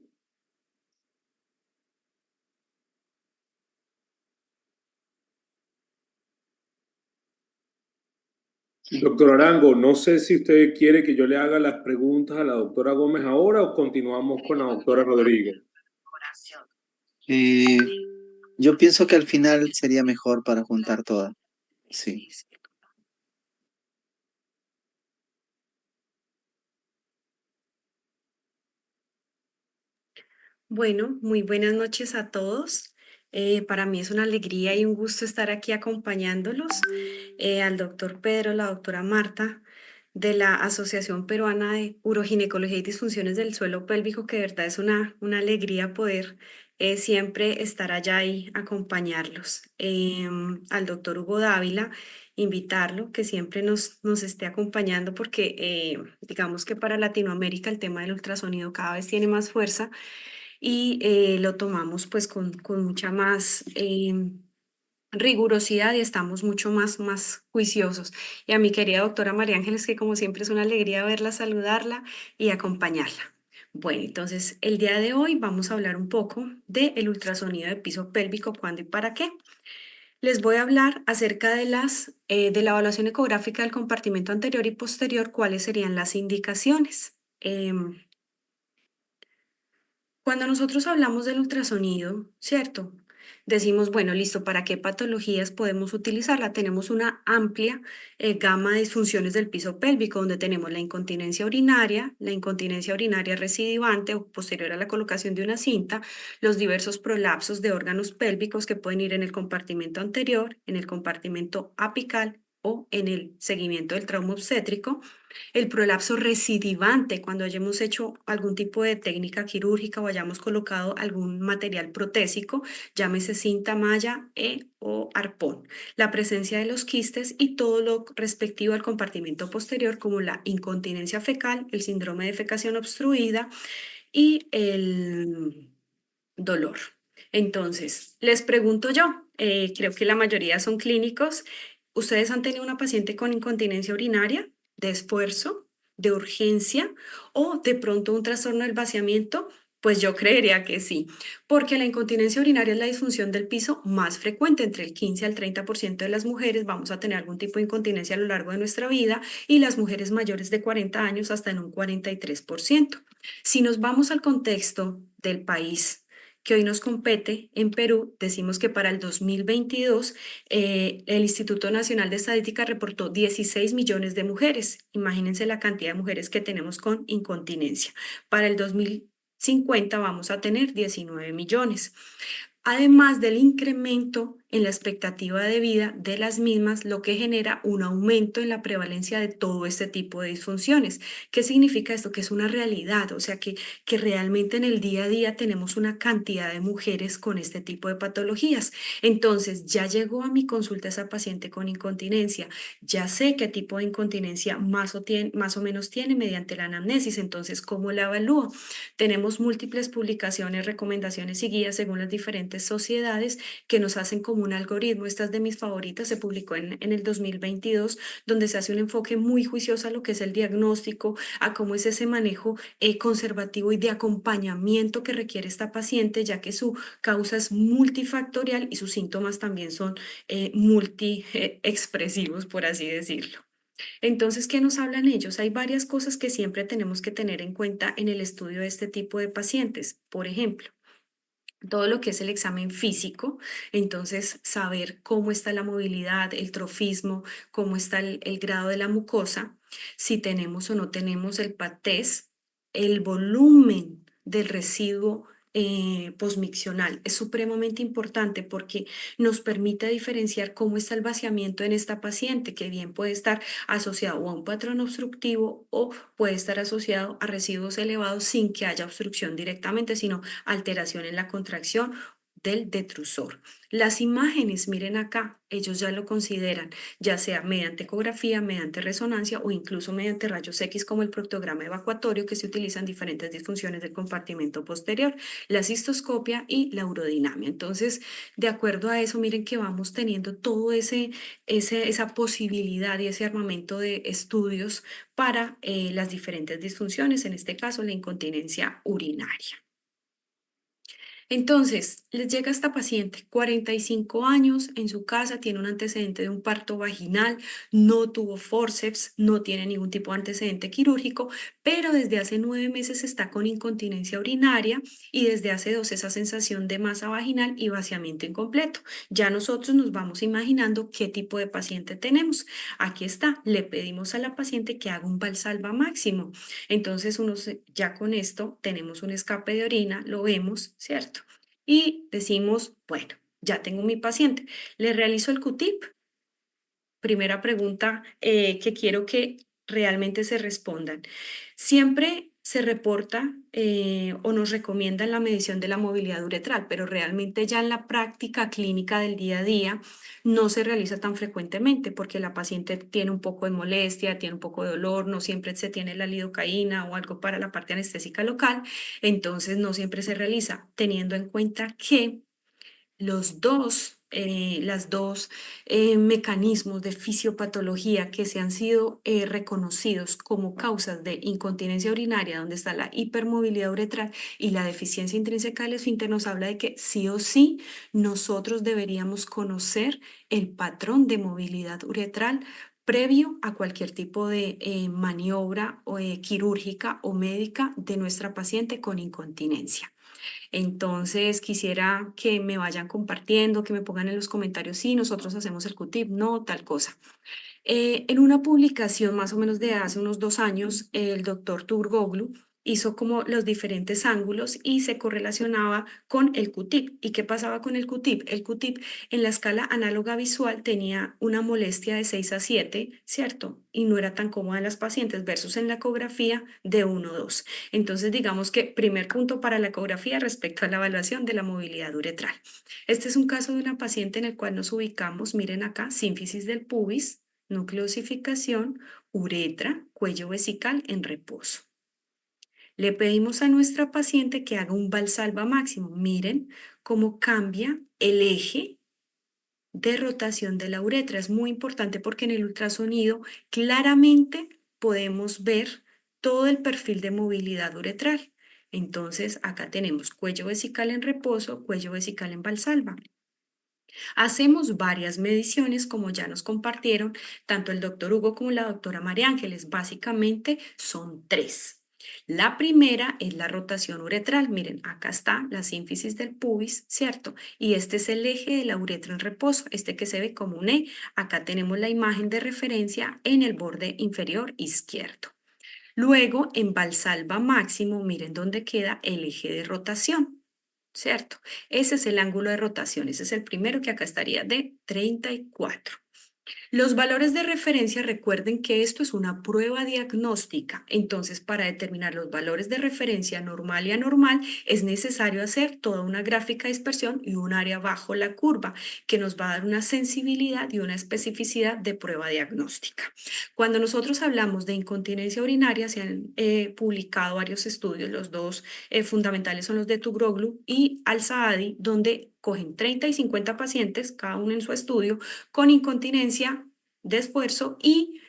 Doctor Arango, no sé si usted quiere que yo le haga las preguntas a la doctora Gómez ahora o continuamos con la doctora Rodríguez. Yo pienso que al final sería mejor para juntar todas. Sí. Bueno, muy buenas noches a todos. Para mí es una alegría y un gusto estar aquí acompañándolos, al doctor Pedro, la doctora Marta, de la Asociación Peruana de Uroginecología y Disfunciones del Suelo Pélvico, que de verdad es una alegría poder siempre estar allá y acompañarlos. Al doctor Hugo Dávila, invitarlo, que siempre nos esté acompañando, porque digamos que para Latinoamérica el tema del ultrasonido cada vez tiene más fuerza y lo tomamos pues con mucha más rigurosidad y estamos mucho más juiciosos. Y a mi querida doctora María Ángeles, que como siempre es una alegría verla, saludarla y acompañarla. Bueno, entonces el día de hoy vamos a hablar un poco del ultrasonido de piso pélvico, cuándo y para qué. Les voy a hablar acerca de de la evaluación ecográfica del compartimento anterior y posterior, cuáles serían las indicaciones. Cuando nosotros hablamos del ultrasonido, ¿cierto? Decimos, bueno, listo, ¿para qué patologías podemos utilizarla? Tenemos una amplia gama de disfunciones del piso pélvico, donde tenemos la incontinencia urinaria recidivante o posterior a la colocación de una cinta, los diversos prolapsos de órganos pélvicos que pueden ir en el compartimento anterior, en el compartimento apical o en el seguimiento del trauma obstétrico, el prolapso recidivante, cuando hayamos hecho algún tipo de técnica quirúrgica o hayamos colocado algún material protésico, llámese cinta, malla o arpón. La presencia de los quistes y todo lo respectivo al compartimento posterior, como la incontinencia fecal, el síndrome de defecación obstruida y el dolor. Entonces, les pregunto yo, creo que la mayoría son clínicos. ¿Ustedes han tenido una paciente con incontinencia urinaria, de esfuerzo, de urgencia o de pronto un trastorno del vaciamiento? Pues yo creería que sí, porque la incontinencia urinaria es la disfunción del piso más frecuente. Entre el 15 al 30% de las mujeres vamos a tener algún tipo de incontinencia a lo largo de nuestra vida, y las mujeres mayores de 40 años hasta en un 43%. Si nos vamos al contexto del país que hoy nos compete en Perú, decimos que para el 2022 el Instituto Nacional de Estadística reportó 16 millones de mujeres. Imagínense la cantidad de mujeres que tenemos con incontinencia. Para el 2050 vamos a tener 19 millones. Además del incremento en la expectativa de vida de las mismas, lo que genera un aumento en la prevalencia de todo este tipo de disfunciones. ¿Qué significa esto? Que es una realidad, o sea, que realmente en el día a día tenemos una cantidad de mujeres con este tipo de patologías. Entonces, ya llegó a mi consulta esa paciente con incontinencia, ya sé qué tipo de incontinencia más o menos tiene mediante la anamnesis. Entonces, ¿cómo la evalúo? Tenemos múltiples publicaciones, recomendaciones y guías según las diferentes sociedades que nos hacen como un algoritmo. Esta es de mis favoritas, se publicó en el 2022, donde se hace un enfoque muy juicioso a lo que es el diagnóstico, a cómo es ese manejo conservativo y de acompañamiento que requiere esta paciente, ya que su causa es multifactorial y sus síntomas también son multi expresivos, por así decirlo. Entonces, ¿qué nos hablan ellos? Hay varias cosas que siempre tenemos que tener en cuenta en el estudio de este tipo de pacientes. Por ejemplo, todo lo que es el examen físico, entonces saber cómo está la movilidad, el trofismo, cómo está el grado de la mucosa, si tenemos o no tenemos el PAT test, el volumen del residuo posmiccional es supremamente importante porque nos permite diferenciar cómo está el vaciamiento en esta paciente, que bien puede estar asociado a un patrón obstructivo o puede estar asociado a residuos elevados sin que haya obstrucción directamente, sino alteración en la contracción del detrusor. Las imágenes, miren acá, ellos ya lo consideran, ya sea mediante ecografía, mediante resonancia o incluso mediante rayos X como el proctograma evacuatorio que se utiliza en diferentes disfunciones del compartimento posterior, la cistoscopia y la urodinamia. Entonces, de acuerdo a eso, miren que vamos teniendo todo esa posibilidad y ese armamento de estudios para las diferentes disfunciones, en este caso la incontinencia urinaria. Entonces, les llega esta paciente, 45 años, en su casa, tiene un antecedente de un parto vaginal, no tuvo forceps, no tiene ningún tipo de antecedente quirúrgico, pero desde hace 9 meses está con incontinencia urinaria y desde hace 2 esa sensación de masa vaginal y vaciamiento incompleto. Ya nosotros nos vamos imaginando qué tipo de paciente tenemos. Aquí está, le pedimos a la paciente que haga un Valsalva máximo. Entonces, ya con esto tenemos un escape de orina, lo vemos, ¿cierto? Y decimos, bueno, ya tengo mi paciente, le realizo el Q-tip. Primera pregunta que quiero que realmente se respondan. Siempre se reporta o nos recomiendan la medición de la movilidad uretral, pero realmente ya en la práctica clínica del día a día no se realiza tan frecuentemente porque la paciente tiene un poco de molestia, tiene un poco de dolor, no siempre se tiene la lidocaína o algo para la parte anestésica local, entonces no siempre se realiza, teniendo en cuenta que las dos mecanismos de fisiopatología que se han sido reconocidos como causas de incontinencia urinaria, donde está la hipermovilidad uretral y la deficiencia intrínseca del esfínter, nos habla de que sí o sí nosotros deberíamos conocer el patrón de movilidad uretral previo a cualquier tipo de maniobra quirúrgica o médica de nuestra paciente con incontinencia. Entonces, quisiera que me vayan compartiendo, que me pongan en los comentarios si nosotros hacemos el Q-tip, no, tal cosa. En una publicación más o menos de hace unos 2 años, el doctor Turgoglu hizo como los diferentes ángulos y se correlacionaba con el Q-tip. ¿Y qué pasaba con el Q-tip? El Q-tip en la escala análoga visual tenía una molestia de 6 a 7, ¿cierto? Y no era tan cómoda en las pacientes versus en la ecografía de 1 a 2. Entonces, digamos que primer punto para la ecografía respecto a la evaluación de la movilidad uretral. Este es un caso de una paciente en el cual nos ubicamos, miren acá, sínfisis del pubis, núcleo de osificación, uretra, cuello vesical en reposo. Le pedimos a nuestra paciente que haga un Valsalva máximo. Miren cómo cambia el eje de rotación de la uretra. Es muy importante porque en el ultrasonido claramente podemos ver todo el perfil de movilidad uretral. Entonces, acá tenemos cuello vesical en reposo, cuello vesical en Valsalva. Hacemos varias mediciones, como ya nos compartieron tanto el doctor Hugo como la doctora María Ángeles. Básicamente son 3. La primera es la rotación uretral. Miren, acá está la sínfisis del pubis, ¿cierto? Y este es el eje de la uretra en reposo, este que se ve como un E. Acá tenemos la imagen de referencia en el borde inferior izquierdo. Luego, en Valsalva máximo, miren dónde queda el eje de rotación. ¿Cierto? Ese es el ángulo de rotación, ese es el primero que acá estaría de 34. Los valores de referencia, recuerden que esto es una prueba diagnóstica, entonces para determinar los valores de referencia normal y anormal es necesario hacer toda una gráfica de dispersión y un área bajo la curva que nos va a dar una sensibilidad y una especificidad de prueba diagnóstica. Cuando nosotros hablamos de incontinencia urinaria, se han publicado varios estudios, los dos fundamentales son los de Turgoglu y Al-Saadi, donde cogen 30 y 50 pacientes, cada uno en su estudio, con incontinencia de esfuerzo y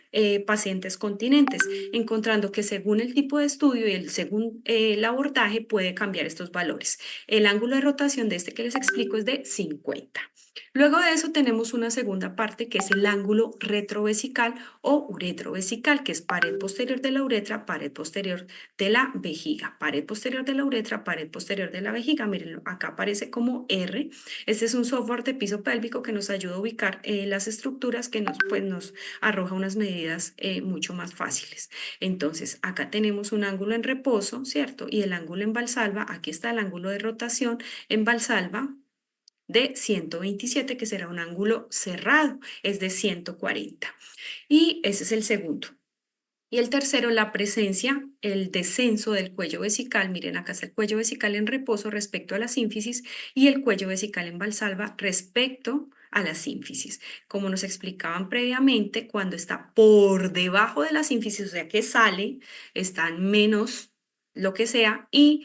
pacientes continentes, encontrando que según el tipo de estudio y según el abordaje puede cambiar estos valores. El ángulo de rotación de este que les explico es de 50. Luego de eso tenemos una segunda parte que es el ángulo retrovesical o uretrovesical, que es pared posterior de la uretra, pared posterior de la vejiga, pared posterior de la uretra, pared posterior de la vejiga. Miren, acá aparece como R. Este es un software de piso pélvico que nos ayuda a ubicar las estructuras, que nos arroja unas medidas mucho más fáciles. Entonces, acá tenemos un ángulo en reposo, ¿cierto? Y el ángulo en valsalva, aquí está el ángulo de rotación en valsalva de 127, que será un ángulo cerrado, es de 140. Y ese es el segundo. Y el tercero, la presencia, el descenso del cuello vesical. Miren, acá está el cuello vesical en reposo respecto a la sínfisis y el cuello vesical en valsalva respecto a la sínfisis. Como nos explicaban previamente, cuando está por debajo de la sínfisis, o sea que sale, está en menos lo que sea, y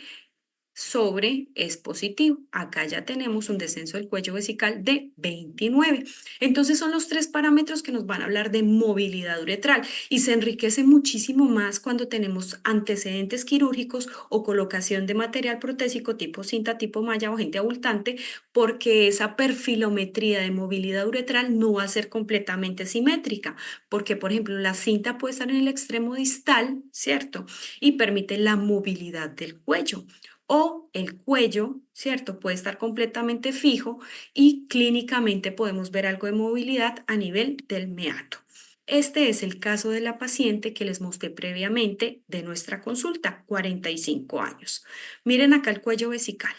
sobre es positivo. Acá ya tenemos un descenso del cuello vesical de 29. Entonces son los tres parámetros que nos van a hablar de movilidad uretral y se enriquece muchísimo más cuando tenemos antecedentes quirúrgicos o colocación de material protésico tipo cinta, tipo malla o agente abultante, porque esa perfilometría de movilidad uretral no va a ser completamente simétrica, porque por ejemplo la cinta puede estar en el extremo distal, ¿cierto? Y permite la movilidad del cuello. O el cuello, ¿cierto? Puede estar completamente fijo y clínicamente podemos ver algo de movilidad a nivel del meato. Este es el caso de la paciente que les mostré previamente de nuestra consulta, 45 años. Miren acá el cuello vesical.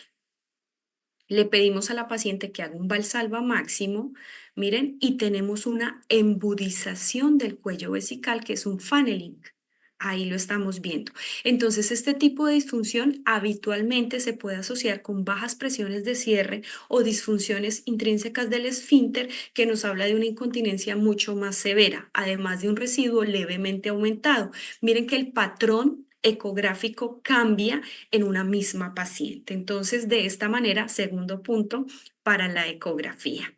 Le pedimos a la paciente que haga un valsalva máximo, miren, y tenemos una embudización del cuello vesical, que es un funneling. Ahí lo estamos viendo. Entonces, este tipo de disfunción habitualmente se puede asociar con bajas presiones de cierre o disfunciones intrínsecas del esfínter, que nos habla de una incontinencia mucho más severa, además de un residuo levemente aumentado. Miren que el patrón ecográfico cambia en una misma paciente. Entonces, de esta manera, segundo punto para la ecografía.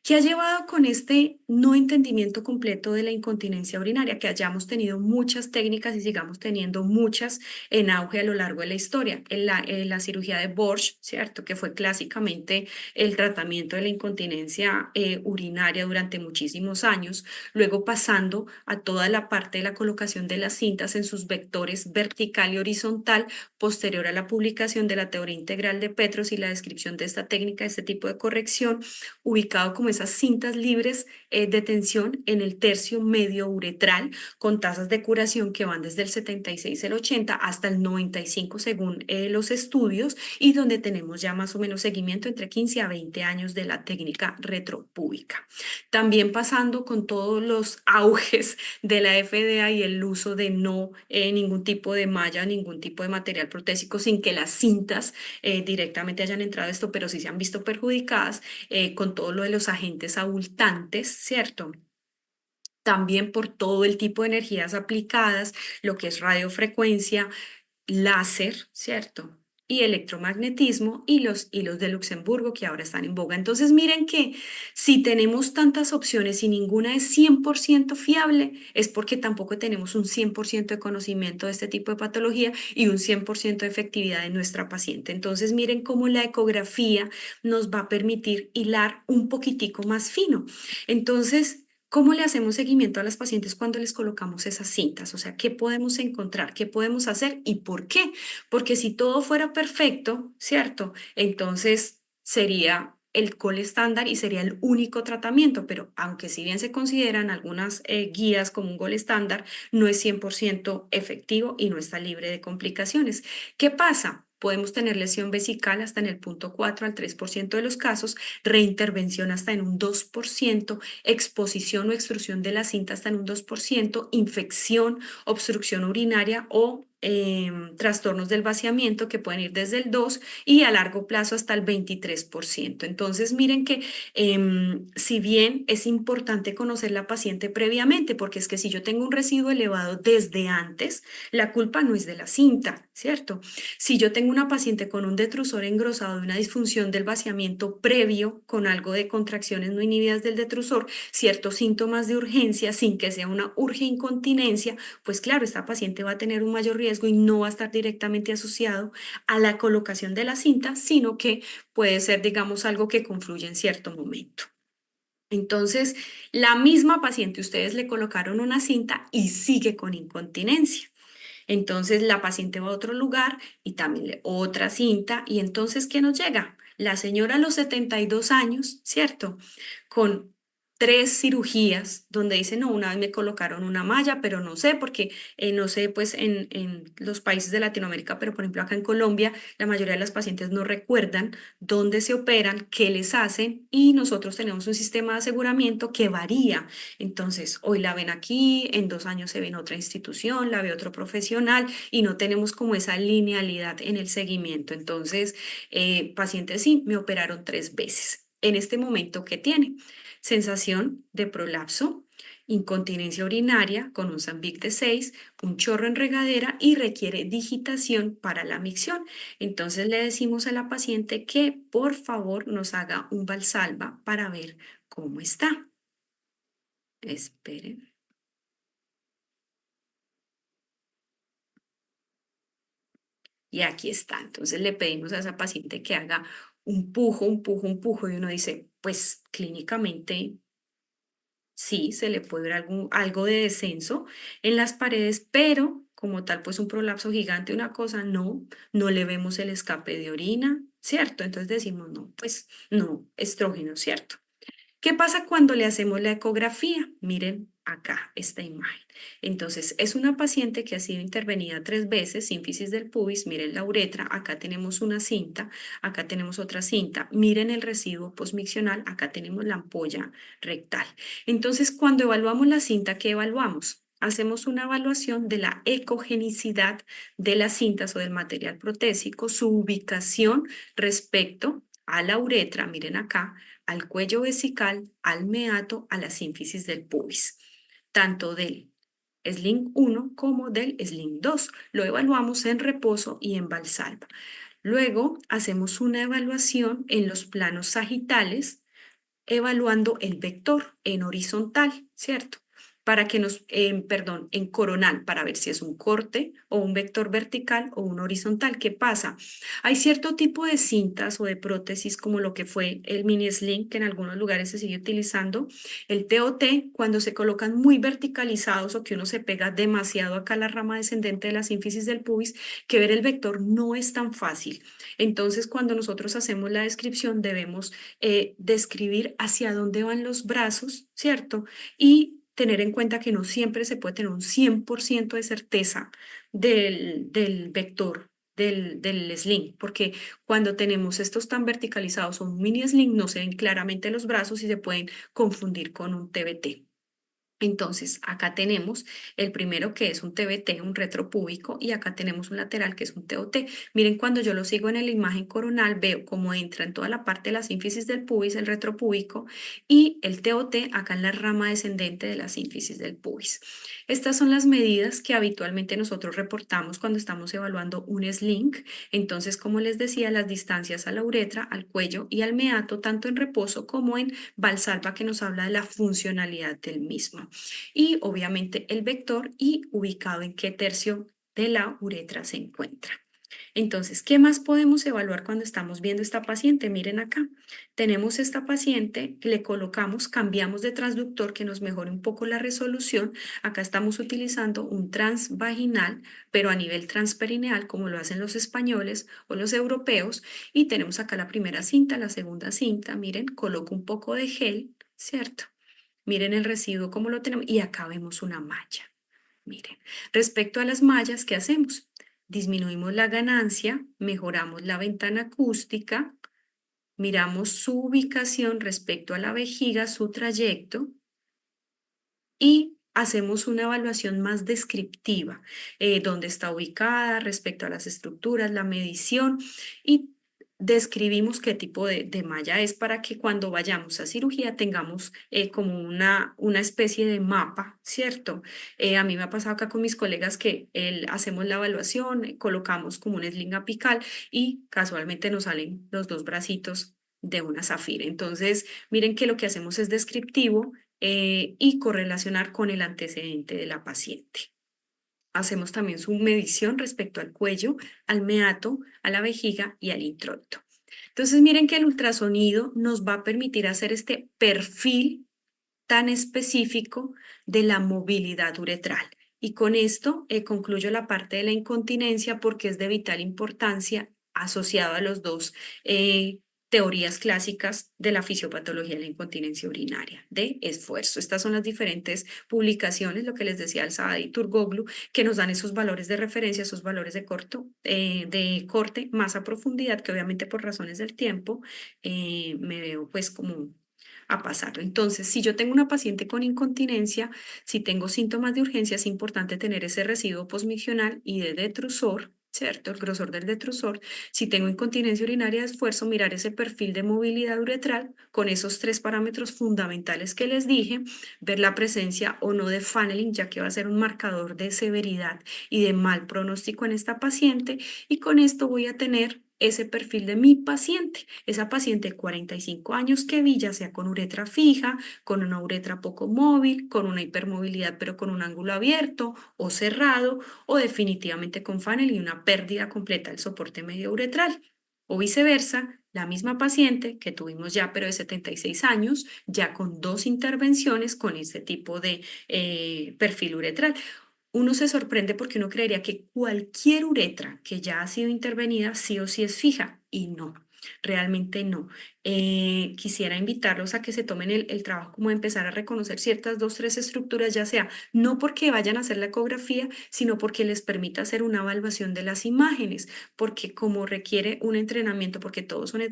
¿Qué ha llevado con este no entendimiento completo de la incontinencia urinaria? Que hayamos tenido muchas técnicas y sigamos teniendo muchas en auge a lo largo de la historia. En la cirugía de Borch, ¿cierto? Que fue clásicamente el tratamiento de la incontinencia urinaria durante muchísimos años, luego pasando a toda la parte de la colocación de las cintas en sus vectores vertical y horizontal, posterior a la publicación de la teoría integral de Petros y la descripción de esta técnica, este tipo de corrección, ubicado como esas cintas libres de tensión en el tercio medio uretral, con tasas de curación que van desde el 76, el 80 hasta el 95 según los estudios, y donde tenemos ya más o menos seguimiento entre 15 a 20 años de la técnica retropúbica. También pasando con todos los auges de la FDA y el uso de ningún tipo de malla, ningún tipo de material protésico, sin que las cintas directamente hayan entrado a esto, pero sí se han visto perjudicadas con todo lo de los agentes abultantes, ¿cierto? También por todo el tipo de energías aplicadas, lo que es radiofrecuencia, láser, ¿cierto? Y electromagnetismo y los hilos de Luxemburgo que ahora están en boga. Entonces miren que si tenemos tantas opciones y ninguna es 100% fiable, es porque tampoco tenemos un 100% de conocimiento de este tipo de patología y un 100% de efectividad en nuestra paciente. Entonces miren cómo la ecografía nos va a permitir hilar un poquitico más fino. Entonces, ¿cómo le hacemos seguimiento a las pacientes cuando les colocamos esas cintas? O sea, ¿qué podemos encontrar? ¿Qué podemos hacer? ¿Y por qué? Porque si todo fuera perfecto, ¿cierto? Entonces sería el gol estándar y sería el único tratamiento, pero aunque si bien se consideran algunas guías como un gol estándar, no es 100% efectivo y no está libre de complicaciones. ¿Qué pasa? Podemos tener lesión vesical hasta en el 0.4 al 3% de los casos, reintervención hasta en un 2%, exposición o extrusión de la cinta hasta en un 2%, infección, obstrucción urinaria o trastornos del vaciamiento que pueden ir desde el 2 y a largo plazo hasta el 23%. Entonces, miren que si bien es importante conocer la paciente previamente, porque es que si yo tengo un residuo elevado desde antes, la culpa no es de la cinta, ¿cierto? Si yo tengo una paciente con un detrusor engrosado y una disfunción del vaciamiento previo con algo de contracciones no inhibidas del detrusor, ciertos síntomas de urgencia sin que sea una incontinencia, pues claro, esta paciente va a tener un mayor riesgo y no va a estar directamente asociado a la colocación de la cinta, sino que puede ser, digamos, algo que confluye en cierto momento. Entonces, la misma paciente, ustedes le colocaron una cinta y sigue con incontinencia. Entonces, la paciente va a otro lugar y también otra cinta. Y entonces, ¿qué nos llega? La señora a los 72 años, ¿cierto? Con 3 cirugías, donde dice, no, una vez me colocaron una malla, pero no sé, porque no sé, pues en los países de Latinoamérica, pero por ejemplo acá en Colombia, la mayoría de las pacientes no recuerdan dónde se operan, qué les hacen, y nosotros tenemos un sistema de aseguramiento que varía. Entonces, hoy la ven aquí, en 2 años se ve en otra institución, la ve otro profesional, y no tenemos como esa linealidad en el seguimiento. Entonces, pacientes sí, me operaron 3 veces. En este momento, ¿qué tiene? Sensación de prolapso, incontinencia urinaria con un Zambic de 6, un chorro en regadera y requiere digitación para la micción. Entonces le decimos a la paciente que por favor nos haga un Valsalva para ver cómo está. Esperen. Y aquí está. Entonces le pedimos a esa paciente que haga un pujo, un pujo, un pujo y uno dice, pues clínicamente sí, se le puede ver algo de descenso en las paredes, pero como tal, pues un prolapso gigante, una cosa, no le vemos el escape de orina, ¿cierto? Entonces decimos, no, pues no, estrógeno, ¿cierto? ¿Qué pasa cuando le hacemos la ecografía? Miren acá esta imagen. Entonces, es una paciente que ha sido intervenida 3 veces, sínfisis del pubis, miren la uretra, acá tenemos una cinta, acá tenemos otra cinta, miren el residuo posmiccional, acá tenemos la ampolla rectal. Entonces, cuando evaluamos la cinta, ¿qué evaluamos? Hacemos una evaluación de la ecogenicidad de las cintas o del material protésico, su ubicación respecto a la uretra, miren acá, al cuello vesical, al meato, a la sínfisis del pubis, tanto del Sling 1 como del Sling 2. Lo evaluamos en reposo y en Valsalva. Luego hacemos una evaluación en los planos sagitales, evaluando el vector en horizontal, ¿cierto? Para que en coronal, para ver si es un corte o un vector vertical o un horizontal. ¿Qué pasa? Hay cierto tipo de cintas o de prótesis como lo que fue el mini sling, que en algunos lugares se sigue utilizando, el TOT, cuando se colocan muy verticalizados o que uno se pega demasiado acá a la rama descendente de la sínfisis del pubis, que ver el vector no es tan fácil. Entonces, cuando nosotros hacemos la descripción, debemos describir hacia dónde van los brazos, ¿cierto? Y tener en cuenta que no siempre se puede tener un 100% de certeza del vector del sling, porque cuando tenemos estos tan verticalizados o un mini sling no se ven claramente los brazos y se pueden confundir con un TBT. Entonces, acá tenemos el primero que es un TBT, un retropúbico, y acá tenemos un lateral que es un TOT. Miren, cuando yo lo sigo en la imagen coronal, veo cómo entra en toda la parte de la sínfisis del pubis, el retropúbico, y el TOT acá en la rama descendente de la sínfisis del pubis. Estas son las medidas que habitualmente nosotros reportamos cuando estamos evaluando un sling. Entonces, como les decía, las distancias a la uretra, al cuello y al meato, tanto en reposo como en Valsalva, que nos habla de la funcionalidad del mismo. Y obviamente el vector y ubicado en qué tercio de la uretra se encuentra. Entonces, ¿qué más podemos evaluar cuando estamos viendo esta paciente? Miren acá, tenemos esta paciente, le colocamos, cambiamos de transductor que nos mejore un poco la resolución. Acá estamos utilizando un transvaginal, pero a nivel transperineal, como lo hacen los españoles o los europeos. Y tenemos acá la primera cinta, la segunda cinta. Miren, coloco un poco de gel, ¿cierto? Miren el residuo como lo tenemos y acá vemos una malla. Miren, respecto a las mallas, ¿qué hacemos? Disminuimos la ganancia, mejoramos la ventana acústica, miramos su ubicación respecto a la vejiga, su trayecto y hacemos una evaluación más descriptiva, dónde está ubicada respecto a las estructuras, la medición y describimos qué tipo de malla es para que cuando vayamos a cirugía tengamos como una especie de mapa, ¿cierto? A mí me ha pasado acá con mis colegas que hacemos la evaluación, colocamos como un sling apical y casualmente nos salen los dos bracitos de una zafira. Entonces, miren que lo que hacemos es descriptivo y correlacionar con el antecedente de la paciente. Hacemos también su medición respecto al cuello, al meato, a la vejiga y al introito. Entonces, miren que el ultrasonido nos va a permitir hacer este perfil tan específico de la movilidad uretral. Y con esto concluyo la parte de la incontinencia porque es de vital importancia asociado a los dos teorías clásicas de la fisiopatología de la incontinencia urinaria, de esfuerzo. Estas son las diferentes publicaciones, lo que les decía Alzada y Turgoglu, que nos dan esos valores de referencia, esos valores de corte más a profundidad, que obviamente por razones del tiempo me veo pues como a pasarlo. Entonces, si yo tengo una paciente con incontinencia, si tengo síntomas de urgencia, es importante tener ese residuo posmiccional y de detrusor, ¿cierto? El grosor del detrusor. Si tengo incontinencia urinaria de esfuerzo, mirar ese perfil de movilidad uretral con esos 3 parámetros fundamentales que les dije, ver la presencia o no de funneling, ya que va a ser un marcador de severidad y de mal pronóstico en esta paciente, y con esto voy a tener ese perfil de mi paciente, esa paciente de 45 años que vi, ya sea con uretra fija, con una uretra poco móvil, con una hipermovilidad pero con un ángulo abierto o cerrado, o definitivamente con funnel y una pérdida completa del soporte medio uretral. O viceversa, la misma paciente que tuvimos ya, pero de 76 años, ya con 2 intervenciones con este tipo de perfil uretral. Uno se sorprende porque uno creería que cualquier uretra que ya ha sido intervenida sí o sí es fija y no, realmente no. Quisiera invitarlos a que se tomen el trabajo como de empezar a reconocer ciertas 2, 3 estructuras, ya sea no porque vayan a hacer la ecografía, sino porque les permita hacer una evaluación de las imágenes, porque como requiere un entrenamiento, porque todos son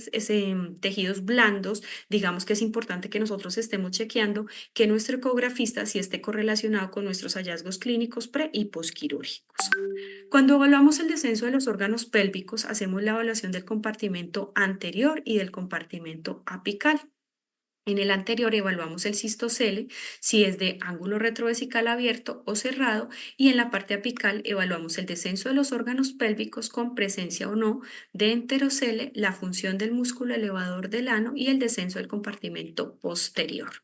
tejidos blandos, digamos que es importante que nosotros estemos chequeando que nuestro ecografista sí esté correlacionado con nuestros hallazgos clínicos pre y posquirúrgicos. Cuando evaluamos el descenso de los órganos pélvicos, hacemos la evaluación del compartimento anterior y del compartimento apical. En el anterior evaluamos el cistocele, si es de ángulo retrovesical abierto o cerrado, y en la parte apical evaluamos el descenso de los órganos pélvicos con presencia o no de enterocele, la función del músculo elevador del ano y el descenso del compartimento posterior.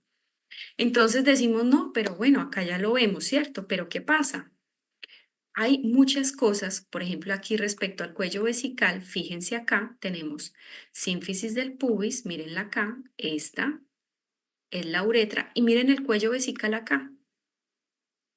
Entonces decimos, no, pero bueno, acá ya lo vemos, ¿cierto? Pero ¿qué pasa? Hay muchas cosas, por ejemplo, aquí respecto al cuello vesical, fíjense acá, tenemos sínfisis del pubis, mírenla acá, esta es la uretra, y miren el cuello vesical acá.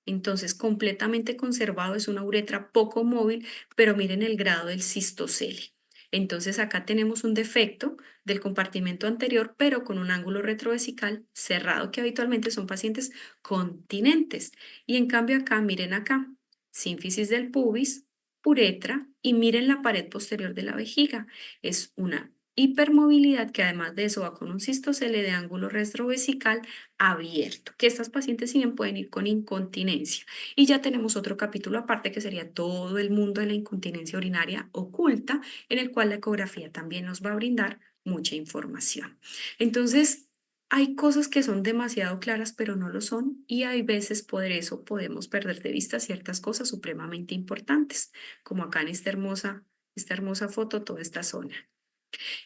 Entonces, completamente conservado, es una uretra poco móvil, pero miren el grado del cistocele. Entonces, acá tenemos un defecto del compartimento anterior, pero con un ángulo retrovesical cerrado, que habitualmente son pacientes continentes. Y en cambio acá, miren acá, sínfisis del pubis, uretra, y miren la pared posterior de la vejiga. Es una hipermovilidad que además de eso va con un cistocele de ángulo retrovesical abierto, que estas pacientes sí bien pueden ir con incontinencia. Y ya tenemos otro capítulo aparte que sería todo el mundo de la incontinencia urinaria oculta, en el cual la ecografía también nos va a brindar mucha información. Entonces, hay cosas que son demasiado claras, pero no lo son, y hay veces por eso podemos perder de vista ciertas cosas supremamente importantes, como acá en esta hermosa foto, toda esta zona.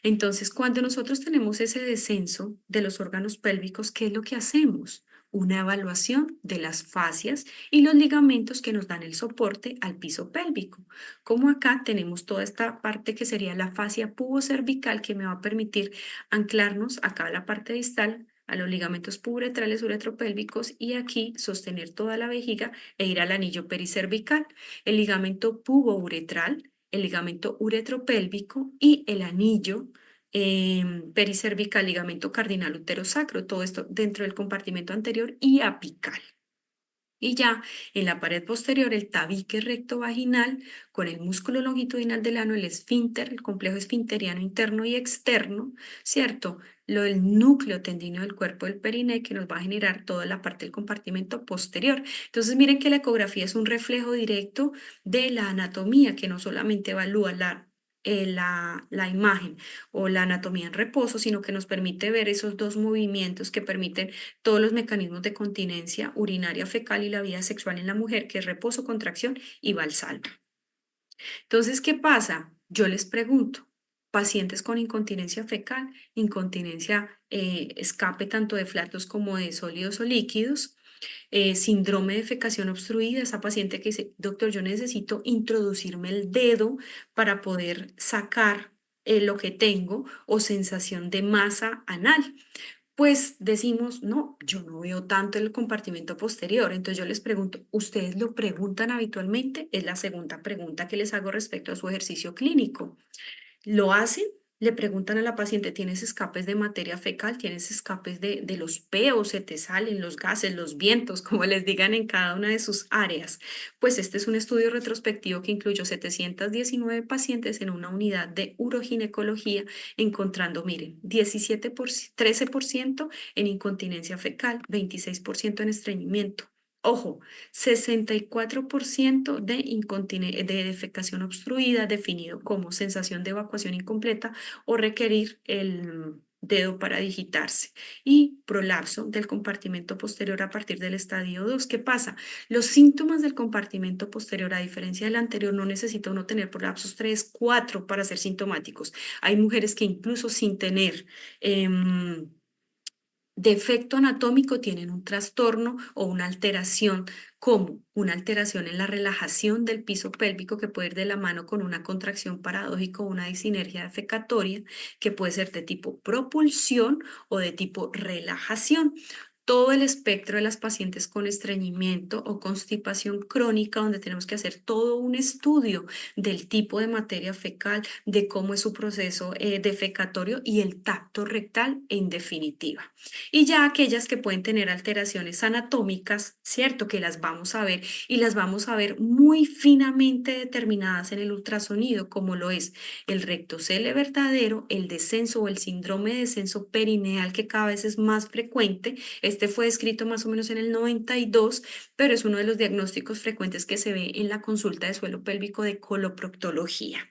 Entonces, cuando nosotros tenemos ese descenso de los órganos pélvicos, ¿qué es lo que hacemos? Una evaluación de las fascias y los ligamentos que nos dan el soporte al piso pélvico. Como acá tenemos toda esta parte que sería la fascia pubocervical que me va a permitir anclarnos acá a la parte distal a los ligamentos puboretrales uretropélvicos y aquí sostener toda la vejiga e ir al anillo pericervical. El ligamento pubouretral, el ligamento uretropélvico y el anillo pericervical, ligamento cardinal uterosacro, todo esto dentro del compartimento anterior y apical. Y ya en la pared posterior, el tabique recto vaginal con el músculo longitudinal del ano, el esfínter, el complejo esfinteriano interno y externo, ¿cierto? El núcleo tendineo del cuerpo del periné que nos va a generar toda la parte del compartimento posterior. Entonces miren que la ecografía es un reflejo directo de la anatomía que no solamente evalúa la imagen o la anatomía en reposo, sino que nos permite ver esos dos movimientos que permiten todos los mecanismos de continencia urinaria fecal y la vida sexual en la mujer, que es reposo, contracción y valsalva. Entonces, ¿qué pasa? Yo les pregunto, pacientes con incontinencia fecal, incontinencia, escape tanto de flatos como de sólidos o líquidos, síndrome de defecación obstruida, esa paciente que dice, doctor, yo necesito introducirme el dedo para poder sacar lo que tengo, o sensación de masa anal. Pues decimos, no, yo no veo tanto el compartimento posterior. Entonces yo les pregunto, ¿ustedes lo preguntan habitualmente? Es la segunda pregunta que les hago respecto a su ejercicio clínico. ¿Lo hacen? Le preguntan a la paciente, ¿tienes escapes de materia fecal? ¿Tienes escapes de los peos? ¿Se te salen los gases, los vientos, como les digan en cada una de sus áreas? Pues este es un estudio retrospectivo que incluyó 719 pacientes en una unidad de uroginecología, encontrando, miren, 13% en incontinencia fecal, 26% en estreñimiento. Ojo, 64% de defecación obstruida, definido como sensación de evacuación incompleta o requerir el dedo para digitarse. Y prolapso del compartimento posterior a partir del estadio 2. ¿Qué pasa? Los síntomas del compartimento posterior, a diferencia del anterior, no necesita uno tener prolapsos 3, 4 para ser sintomáticos. Hay mujeres que incluso sin tener defecto anatómico tienen un trastorno o una alteración, como una alteración en la relajación del piso pélvico, que puede ir de la mano con una contracción paradójica o una disinergia defecatoria, que puede ser de tipo propulsión o de tipo relajación. Todo el espectro de las pacientes con estreñimiento o constipación crónica, donde tenemos que hacer todo un estudio del tipo de materia fecal, de cómo es su proceso defecatorio y el tacto rectal en definitiva. Y ya aquellas que pueden tener alteraciones anatómicas, cierto, que las vamos a ver, y las vamos a ver muy finamente determinadas en el ultrasonido, como lo es el rectocele verdadero, el descenso o el síndrome de descenso perineal, que cada vez es más frecuente. Este fue descrito más o menos en el 92, pero es uno de los diagnósticos frecuentes que se ve en la consulta de suelo pélvico de coloproctología.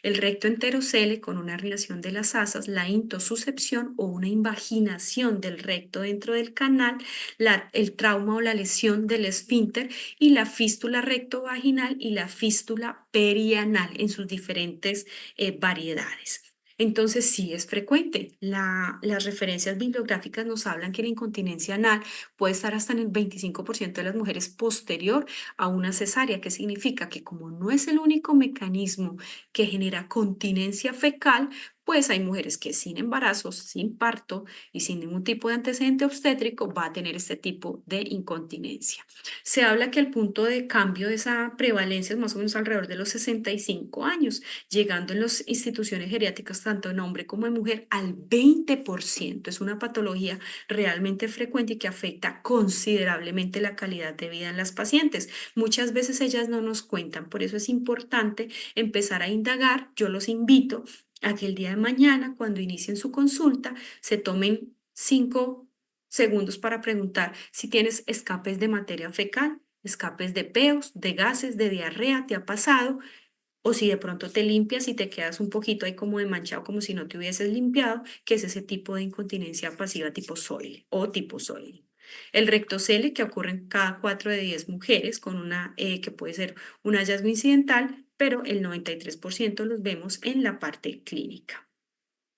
El recto enterocele con una herniación de las asas, la intosuscepción o una invaginación del recto dentro del canal, el trauma o la lesión del esfínter, y la fístula rectovaginal y la fístula perianal en sus diferentes variedades. Entonces sí es frecuente. Las referencias bibliográficas nos hablan que la incontinencia anal puede estar hasta en el 25% de las mujeres posterior a una cesárea, que significa que como no es el único mecanismo que genera continencia fecal, pues hay mujeres que sin embarazos, sin parto y sin ningún tipo de antecedente obstétrico va a tener este tipo de incontinencia. Se habla que el punto de cambio de esa prevalencia es más o menos alrededor de los 65 años, llegando en las instituciones geriátricas tanto en hombre como en mujer al 20%. Es una patología realmente frecuente y que afecta considerablemente la calidad de vida en las pacientes. Muchas veces ellas no nos cuentan, por eso es importante empezar a indagar. Yo los invito a que el día de mañana, cuando inicien su consulta, se tomen 5 segundos para preguntar si tienes escapes de materia fecal, escapes de peos, de gases, de diarrea, ¿te ha pasado? O si de pronto te limpias y te quedas un poquito ahí como de manchado, como si no te hubieses limpiado, que es ese tipo de incontinencia pasiva tipo SOIL o tipo SOIL. El rectocele, que ocurre en cada 4 de 10 mujeres, con que puede ser un hallazgo incidental, pero el 93% los vemos en la parte clínica.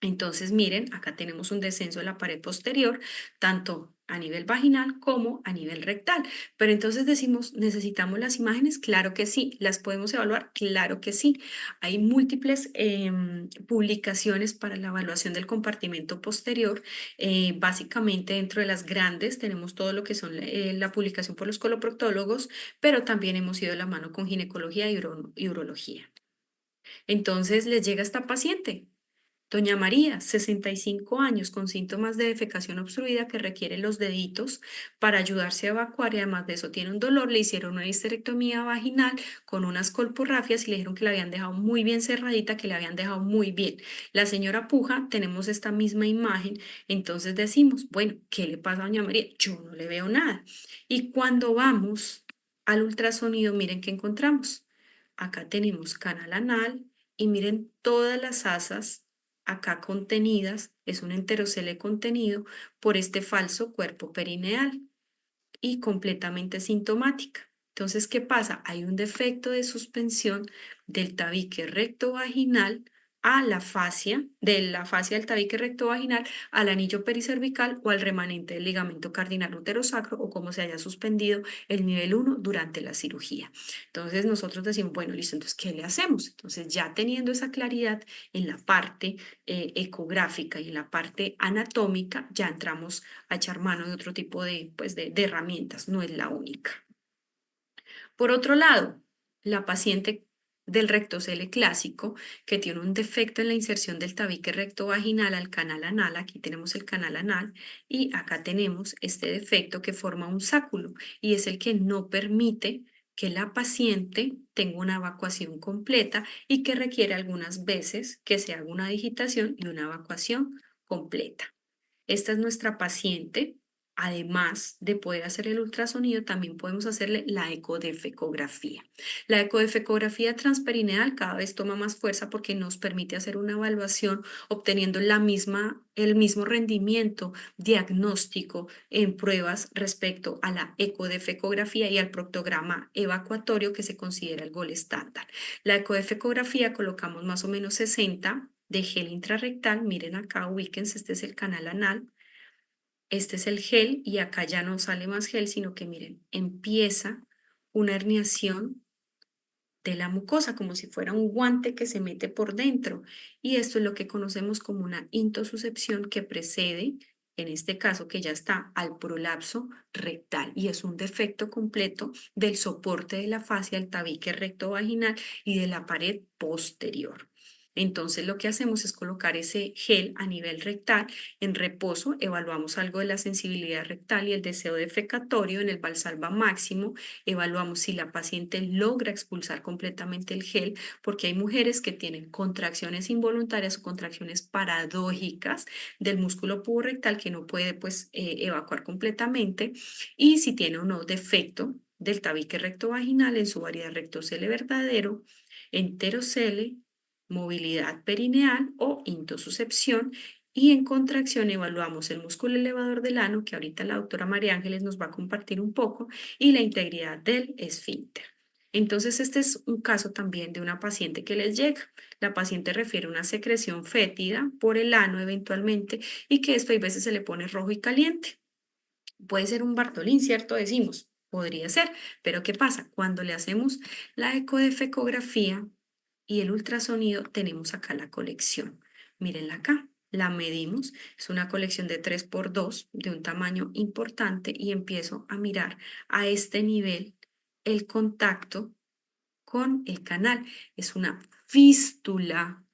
Entonces, miren, acá tenemos un descenso de la pared posterior, tanto a nivel vaginal como a nivel rectal. Pero entonces decimos, ¿necesitamos las imágenes? Claro que sí. ¿Las podemos evaluar? Claro que sí. Hay múltiples publicaciones para la evaluación del compartimento posterior. Básicamente, dentro de las grandes tenemos todo lo que son la publicación por los coloproctólogos, pero también hemos ido de la mano con ginecología y urología. Entonces, les llega esta paciente. Doña María, 65 años, con síntomas de defecación obstruida que requiere los deditos para ayudarse a evacuar y además de eso tiene un dolor. Le hicieron una histerectomía vaginal con unas colporrafias y le dijeron que la habían dejado muy bien cerradita, que le habían dejado muy bien. La señora puja, tenemos esta misma imagen, entonces decimos, bueno, ¿qué le pasa a doña María? Yo no le veo nada. Y cuando vamos al ultrasonido, miren qué encontramos. Acá tenemos canal anal y miren todas las asas acá contenidas, es un enterocele contenido por este falso cuerpo perineal y completamente sintomática. Entonces, ¿qué pasa? Hay un defecto de suspensión del tabique rectovaginal a la fascia, de la fascia del tabique rectovaginal al anillo pericervical o al remanente del ligamento cardinal uterosacro o como se haya suspendido el nivel 1 durante la cirugía. Entonces, nosotros decimos, bueno, listo, entonces, ¿qué le hacemos? Entonces, ya teniendo esa claridad en la parte ecográfica y en la parte anatómica, ya entramos a echar mano de otro tipo de, pues de herramientas, no es la única. Por otro lado, la paciente del rectocele clásico que tiene un defecto en la inserción del tabique rectovaginal al canal anal, aquí tenemos el canal anal y acá tenemos este defecto que forma un sáculo y es el que no permite que la paciente tenga una evacuación completa y que requiere algunas veces que se haga una digitación y una evacuación completa. Esta es nuestra paciente. Además de poder hacer el ultrasonido, también podemos hacerle la ecodefecografía. La ecodefecografía transperineal cada vez toma más fuerza porque nos permite hacer una evaluación obteniendo el mismo rendimiento diagnóstico en pruebas respecto a la ecodefecografía y al proctograma evacuatorio que se considera el gol estándar. La ecodefecografía colocamos más o menos 60 de gel intrarrectal. Miren acá, ubíquense, este es el canal anal. Este es el gel y acá ya no sale más gel, sino que miren, empieza una herniación de la mucosa, como si fuera un guante que se mete por dentro. Y esto es lo que conocemos como una intosuscepción que precede, en este caso, que ya está al prolapso rectal y es un defecto completo del soporte de la fascia, el tabique rectovaginal y de la pared posterior. Entonces lo que hacemos es colocar ese gel a nivel rectal en reposo, evaluamos algo de la sensibilidad rectal y el deseo defecatorio en el Valsalva máximo, evaluamos si la paciente logra expulsar completamente el gel, porque hay mujeres que tienen contracciones involuntarias o contracciones paradójicas del músculo puborectal que no puede pues evacuar completamente, y si tiene o no defecto del tabique rectovaginal en su variedad rectocele verdadero, enterocele, movilidad perineal o intosuscepción, y en contracción evaluamos el músculo elevador del ano, que ahorita la doctora María Ángeles nos va a compartir un poco, y la integridad del esfínter. Entonces, este es un caso también de una paciente que les llega. La paciente refiere una secreción fétida por el ano eventualmente y que esto a veces se le pone rojo y caliente. Puede ser un Bartolín, ¿cierto? Decimos, podría ser, pero ¿qué pasa? Cuando le hacemos la ecodefecografía y el ultrasonido, tenemos acá la colección. Mírenla acá, la medimos, es una colección de 3x2 de un tamaño importante y empiezo a mirar a este nivel el contacto con el canal. Es una fístula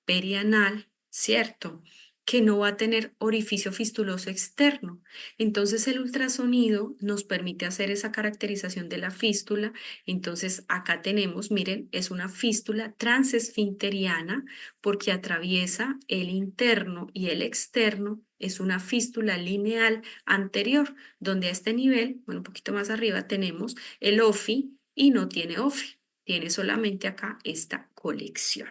perianal, ¿cierto? Que no va a tener orificio fistuloso externo. Entonces el ultrasonido nos permite hacer esa caracterización de la fístula. Entonces acá tenemos, miren, es una fístula transesfinteriana porque atraviesa el interno y el externo. Es una fístula lineal anterior, donde a este nivel, bueno, un poquito más arriba, tenemos el OFI y no tiene OFI. Tiene solamente acá esta colección.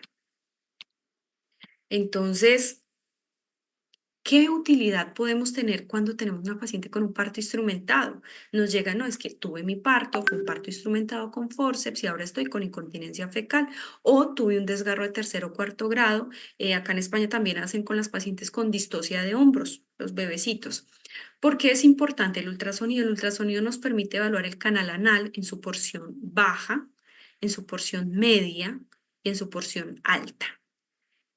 Entonces, ¿qué utilidad podemos tener cuando tenemos una paciente con un parto instrumentado? Nos llega, no, es que tuve mi parto, fue un parto instrumentado con forceps y ahora estoy con incontinencia fecal, o tuve un desgarro de 3.º o 4.º grado. Acá en España también hacen con las pacientes con distocia de hombros, los bebecitos. ¿Por qué es importante el ultrasonido? El ultrasonido nos permite evaluar el canal anal en su porción baja, en su porción media y en su porción alta.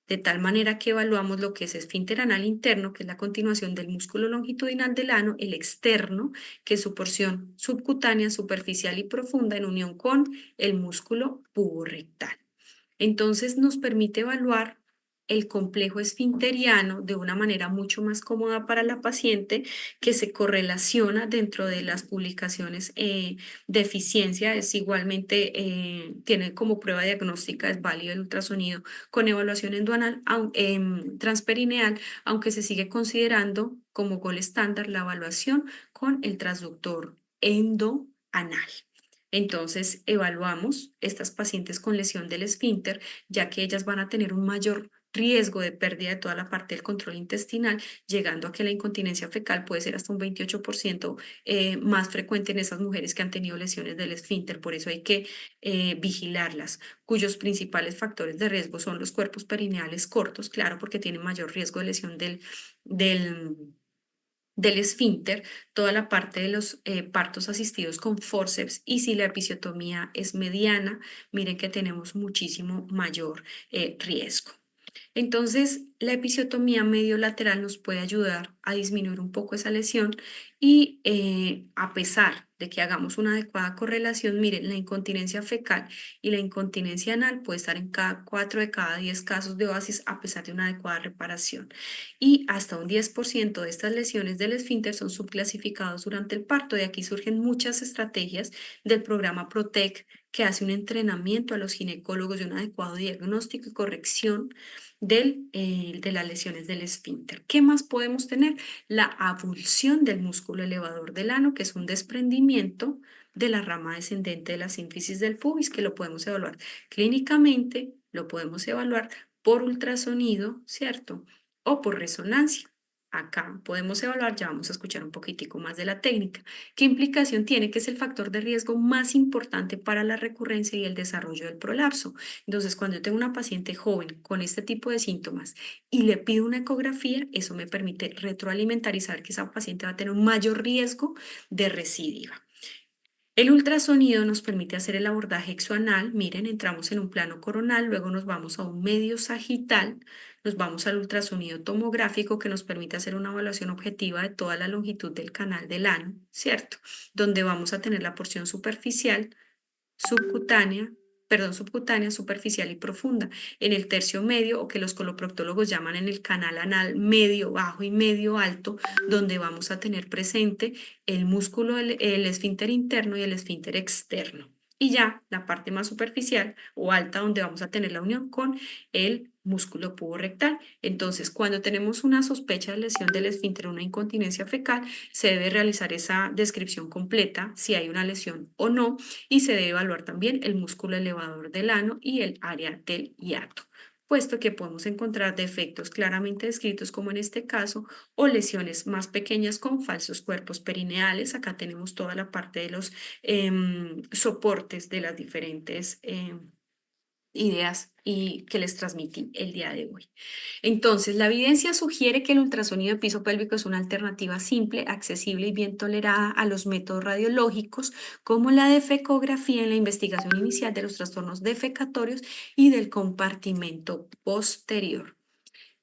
De tal manera que evaluamos lo que es esfínter anal interno, que es la continuación del músculo longitudinal del ano, el externo, que es su porción subcutánea, superficial y profunda en unión con el músculo puborectal. Entonces nos permite evaluar el complejo esfinteriano de una manera mucho más cómoda para la paciente, que se correlaciona dentro de las publicaciones de eficiencia. Es igualmente, tiene como prueba diagnóstica, es válido el ultrasonido con evaluación endoanal, transperineal, aunque se sigue considerando como gol estándar la evaluación con el transductor endoanal. Entonces, evaluamos estas pacientes con lesión del esfínter, ya que ellas van a tener un mayor riesgo de pérdida de toda la parte del control intestinal, llegando a que la incontinencia fecal puede ser hasta un 28% más frecuente en esas mujeres que han tenido lesiones del esfínter. Por eso hay que vigilarlas, cuyos principales factores de riesgo son los cuerpos perineales cortos, claro, porque tienen mayor riesgo de lesión del esfínter, toda la parte de los partos asistidos con forceps, y si la episiotomía es mediana, miren que tenemos muchísimo mayor riesgo. Entonces, la episiotomía medio-lateral nos puede ayudar a disminuir un poco esa lesión y a pesar de que hagamos una adecuada correlación, miren, la incontinencia fecal y la incontinencia anal puede estar en cada 4 de cada 10 casos de oasis a pesar de una adecuada reparación. Y hasta un 10% de estas lesiones del esfínter son subclasificados durante el parto. De aquí surgen muchas estrategias del programa PROTEC, que hace un entrenamiento a los ginecólogos de un adecuado diagnóstico y corrección de las lesiones del esfínter. ¿Qué más podemos tener? La avulsión del músculo elevador del ano, que es un desprendimiento de la rama descendente de la sínfisis del pubis, que lo podemos evaluar clínicamente, lo podemos evaluar por ultrasonido, ¿cierto? O por resonancia. Acá podemos evaluar, ya vamos a escuchar un poquitico más de la técnica. ¿Qué implicación tiene? Que es el factor de riesgo más importante para la recurrencia y el desarrollo del prolapso. Entonces, cuando yo tengo una paciente joven con este tipo de síntomas y le pido una ecografía, eso me permite retroalimentar y saber que esa paciente va a tener un mayor riesgo de recidiva. El ultrasonido nos permite hacer el abordaje exoanal. Miren, entramos en un plano coronal, luego nos vamos a un medio sagital, nos vamos al ultrasonido tomográfico, que nos permite hacer una evaluación objetiva de toda la longitud del canal del ano, ¿cierto? Donde vamos a tener la porción superficial, subcutánea, superficial y profunda. En el tercio medio, o que los coloproctólogos llaman en el canal anal medio, bajo y medio alto, donde vamos a tener presente el músculo, el esfínter interno y el esfínter externo. Y ya la parte más superficial o alta, donde vamos a tener la unión con el músculo puborectal. Entonces, cuando tenemos una sospecha de lesión del esfínter, una incontinencia fecal, se debe realizar esa descripción completa, si hay una lesión o no, y se debe evaluar también el músculo elevador del ano y el área del hiato, puesto que podemos encontrar defectos claramente descritos, como en este caso, o lesiones más pequeñas con falsos cuerpos perineales. Acá tenemos toda la parte de los soportes de las diferentes ideas y que les transmití el día de hoy. Entonces, la evidencia sugiere que el ultrasonido de piso pélvico es una alternativa simple, accesible y bien tolerada a los métodos radiológicos, como la defecografía, en la investigación inicial de los trastornos defecatorios y del compartimento posterior.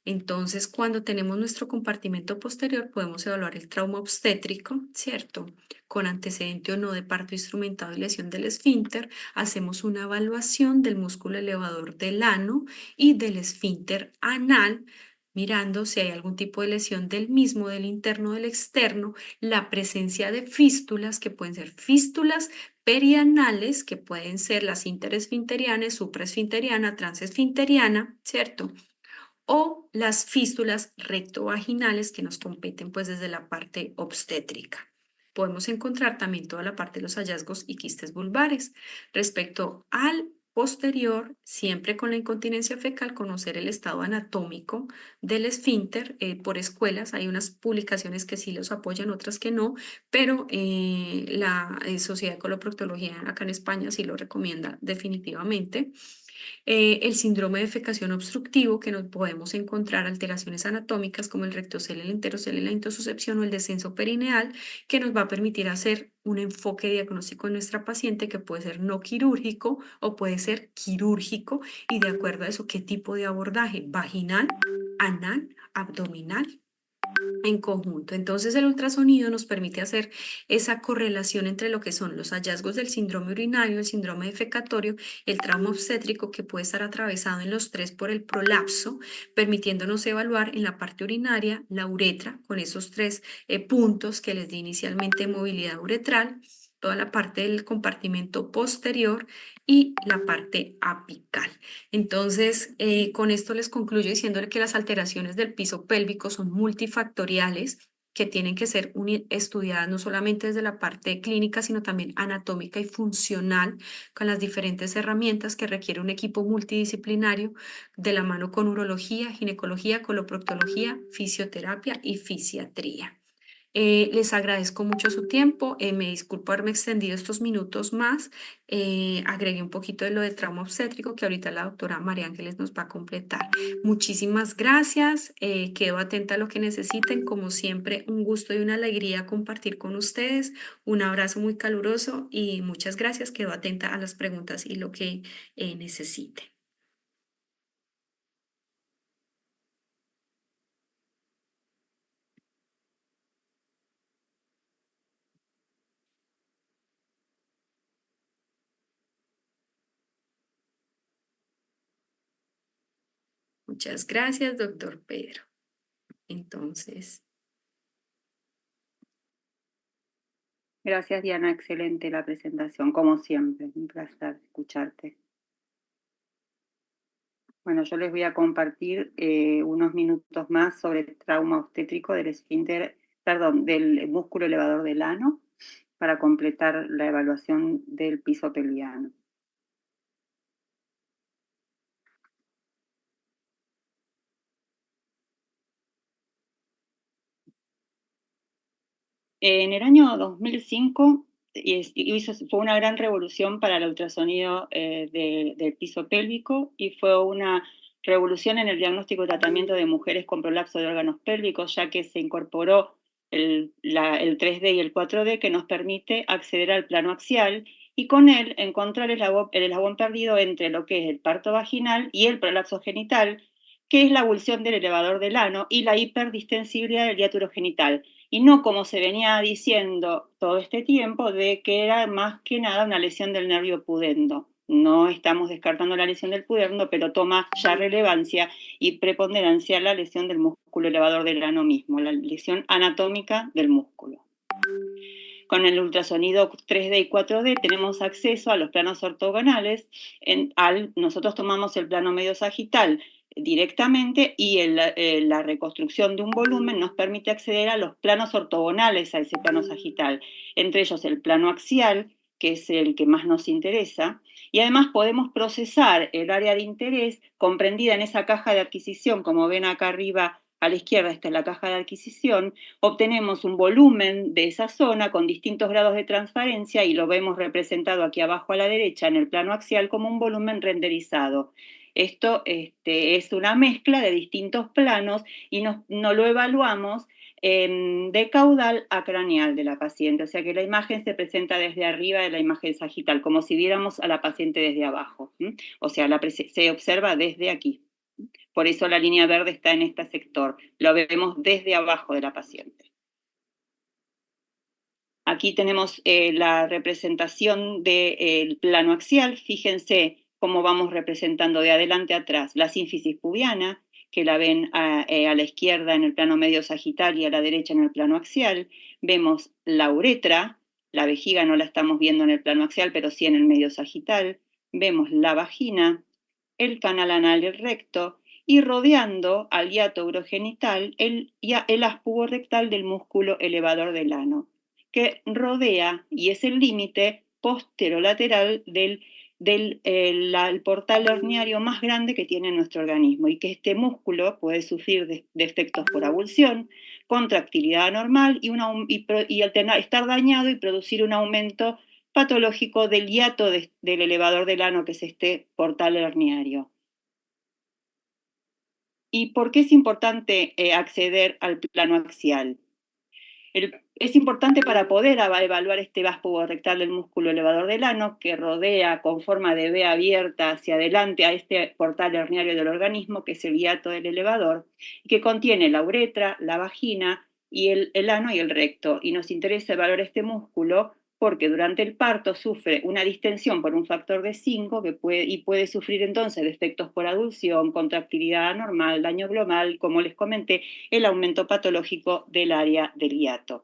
Entonces, cuando tenemos nuestro compartimento posterior, podemos evaluar el trauma obstétrico, ¿cierto? Con antecedente o no de parto instrumentado y lesión del esfínter. Hacemos una evaluación del músculo elevador del ano y del esfínter anal, mirando si hay algún tipo de lesión del mismo, del interno o del externo, la presencia de fístulas, que pueden ser fístulas perianales, que pueden ser las interesfinteriana, supraesfinteriana, transesfinteriana, ¿cierto? O las fístulas rectovaginales, que nos competen pues desde la parte obstétrica. Podemos encontrar también toda la parte de los hallazgos y quistes vulvares. Respecto al posterior, siempre con la incontinencia fecal, conocer el estado anatómico del esfínter por escuelas. Hay unas publicaciones que sí los apoyan, otras que no, pero la Sociedad de Coloproctología acá en España sí lo recomienda definitivamente. El síndrome de defecación obstructivo, que nos podemos encontrar alteraciones anatómicas como el rectocele, el enterocele, la intususcepción o el descenso perineal, que nos va a permitir hacer un enfoque diagnóstico en nuestra paciente, que puede ser no quirúrgico o puede ser quirúrgico, y de acuerdo a eso, qué tipo de abordaje: vaginal, anal, abdominal en conjunto. Entonces el ultrasonido nos permite hacer esa correlación entre lo que son los hallazgos del síndrome urinario, el síndrome defecatorio, el trauma obstétrico que puede estar atravesado en los tres por el prolapso, permitiéndonos evaluar en la parte urinaria la uretra con esos tres puntos que les di inicialmente, movilidad uretral, toda la parte del compartimento posterior y la parte apical. Entonces, con esto les concluyo diciéndole que las alteraciones del piso pélvico son multifactoriales, que tienen que ser estudiadas no solamente desde la parte clínica, sino también anatómica y funcional, con las diferentes herramientas que requiere un equipo multidisciplinario de la mano con urología, ginecología, coloproctología, fisioterapia y fisiatría. Les agradezco mucho su tiempo. Me disculpo haberme extendido estos minutos más. Agregué un poquito de lo del trauma obstétrico que ahorita la doctora María Ángeles nos va a completar. Muchísimas gracias. Quedo atenta a lo que necesiten. Como siempre, un gusto y una alegría compartir con ustedes. Un abrazo muy caluroso y muchas gracias. Quedo atenta a las preguntas y lo que necesiten. Muchas gracias, doctor Pedro. Entonces, Gracias, Diana. Excelente la presentación, como siempre. Un placer escucharte. Bueno, yo les voy a compartir unos minutos más sobre el trauma obstétrico del esfínter, perdón, del músculo elevador del ano, para completar la evaluación del piso pelviano. En el año 2005 fue una gran revolución para el ultrasonido del piso pélvico y fue una revolución en el diagnóstico y tratamiento de mujeres con prolapso de órganos pélvicos, ya que se incorporó el 3D y el 4D que nos permite acceder al plano axial y con él encontrar el eslabón perdido entre lo que es el parto vaginal y el prolapso genital, que es la avulsión del elevador del ano y la hiperdistensibilidad del hiato urogenital, y no como se venía diciendo todo este tiempo de que era más que nada una lesión del nervio pudendo. No estamos descartando la lesión del pudendo, pero toma ya relevancia y preponderancia la lesión del músculo elevador del ano mismo, la lesión anatómica del músculo. Con el ultrasonido 3D y 4D tenemos acceso a los planos ortogonales. Nosotros tomamos el plano medio sagital directamente y la reconstrucción de un volumen nos permite acceder a los planos ortogonales a ese plano sagital, entre ellos el plano axial, que es el que más nos interesa, y además podemos procesar el área de interés comprendida en esa caja de adquisición, como ven acá arriba a la izquierda está la caja de adquisición, obtenemos un volumen de esa zona con distintos grados de transparencia y lo vemos representado aquí abajo a la derecha en el plano axial como un volumen renderizado. Esto es una mezcla de distintos planos y no lo evaluamos de caudal a craneal de la paciente, o sea que la imagen se presenta desde arriba de la imagen sagital, como si viéramos a la paciente desde abajo, o sea, se observa desde aquí. Por eso la línea verde está en este sector, lo vemos desde abajo de la paciente. Aquí tenemos la representación del plano axial, fíjense cómo vamos representando de adelante a atrás la sínfisis pubiana, que la ven a la izquierda en el plano medio sagital y a la derecha en el plano axial. Vemos la uretra, la vejiga no la estamos viendo en el plano axial, pero sí en el medio sagital. Vemos la vagina, el canal anal y el recto, y rodeando al hiato urogenital el aspugo rectal del músculo elevador del ano, que rodea y es el límite posterolateral del portal herniario más grande que tiene nuestro organismo, y que este músculo puede sufrir de efectos por avulsión, contractilidad anormal y estar dañado y producir un aumento patológico del hiato del elevador del ano, que es este portal herniario. ¿Y por qué es importante acceder al plano axial? Es importante para poder evaluar este vástago rectal del músculo elevador del ano, que rodea con forma de V abierta hacia adelante a este portal herniario del organismo, que es el hiato del elevador, y que contiene la uretra, la vagina, y el ano y el recto. Y nos interesa evaluar este músculo porque durante el parto sufre una distensión por un factor de 5 y puede sufrir entonces defectos por adulsión, contractilidad anormal, daño global, como les comenté, el aumento patológico del área del hiato.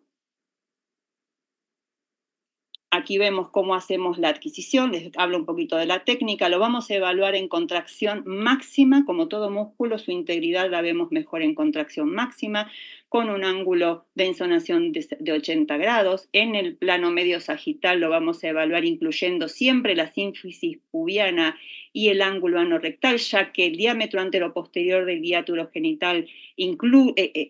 Aquí vemos cómo hacemos la adquisición, les hablo un poquito de la técnica, lo vamos a evaluar en contracción máxima, como todo músculo, su integridad la vemos mejor en contracción máxima, con un ángulo de insonación de 80 grados. En el plano medio sagital lo vamos a evaluar incluyendo siempre la sínfisis pubiana y el ángulo anorrectal, ya que el diámetro anteroposterior del hiato urogenital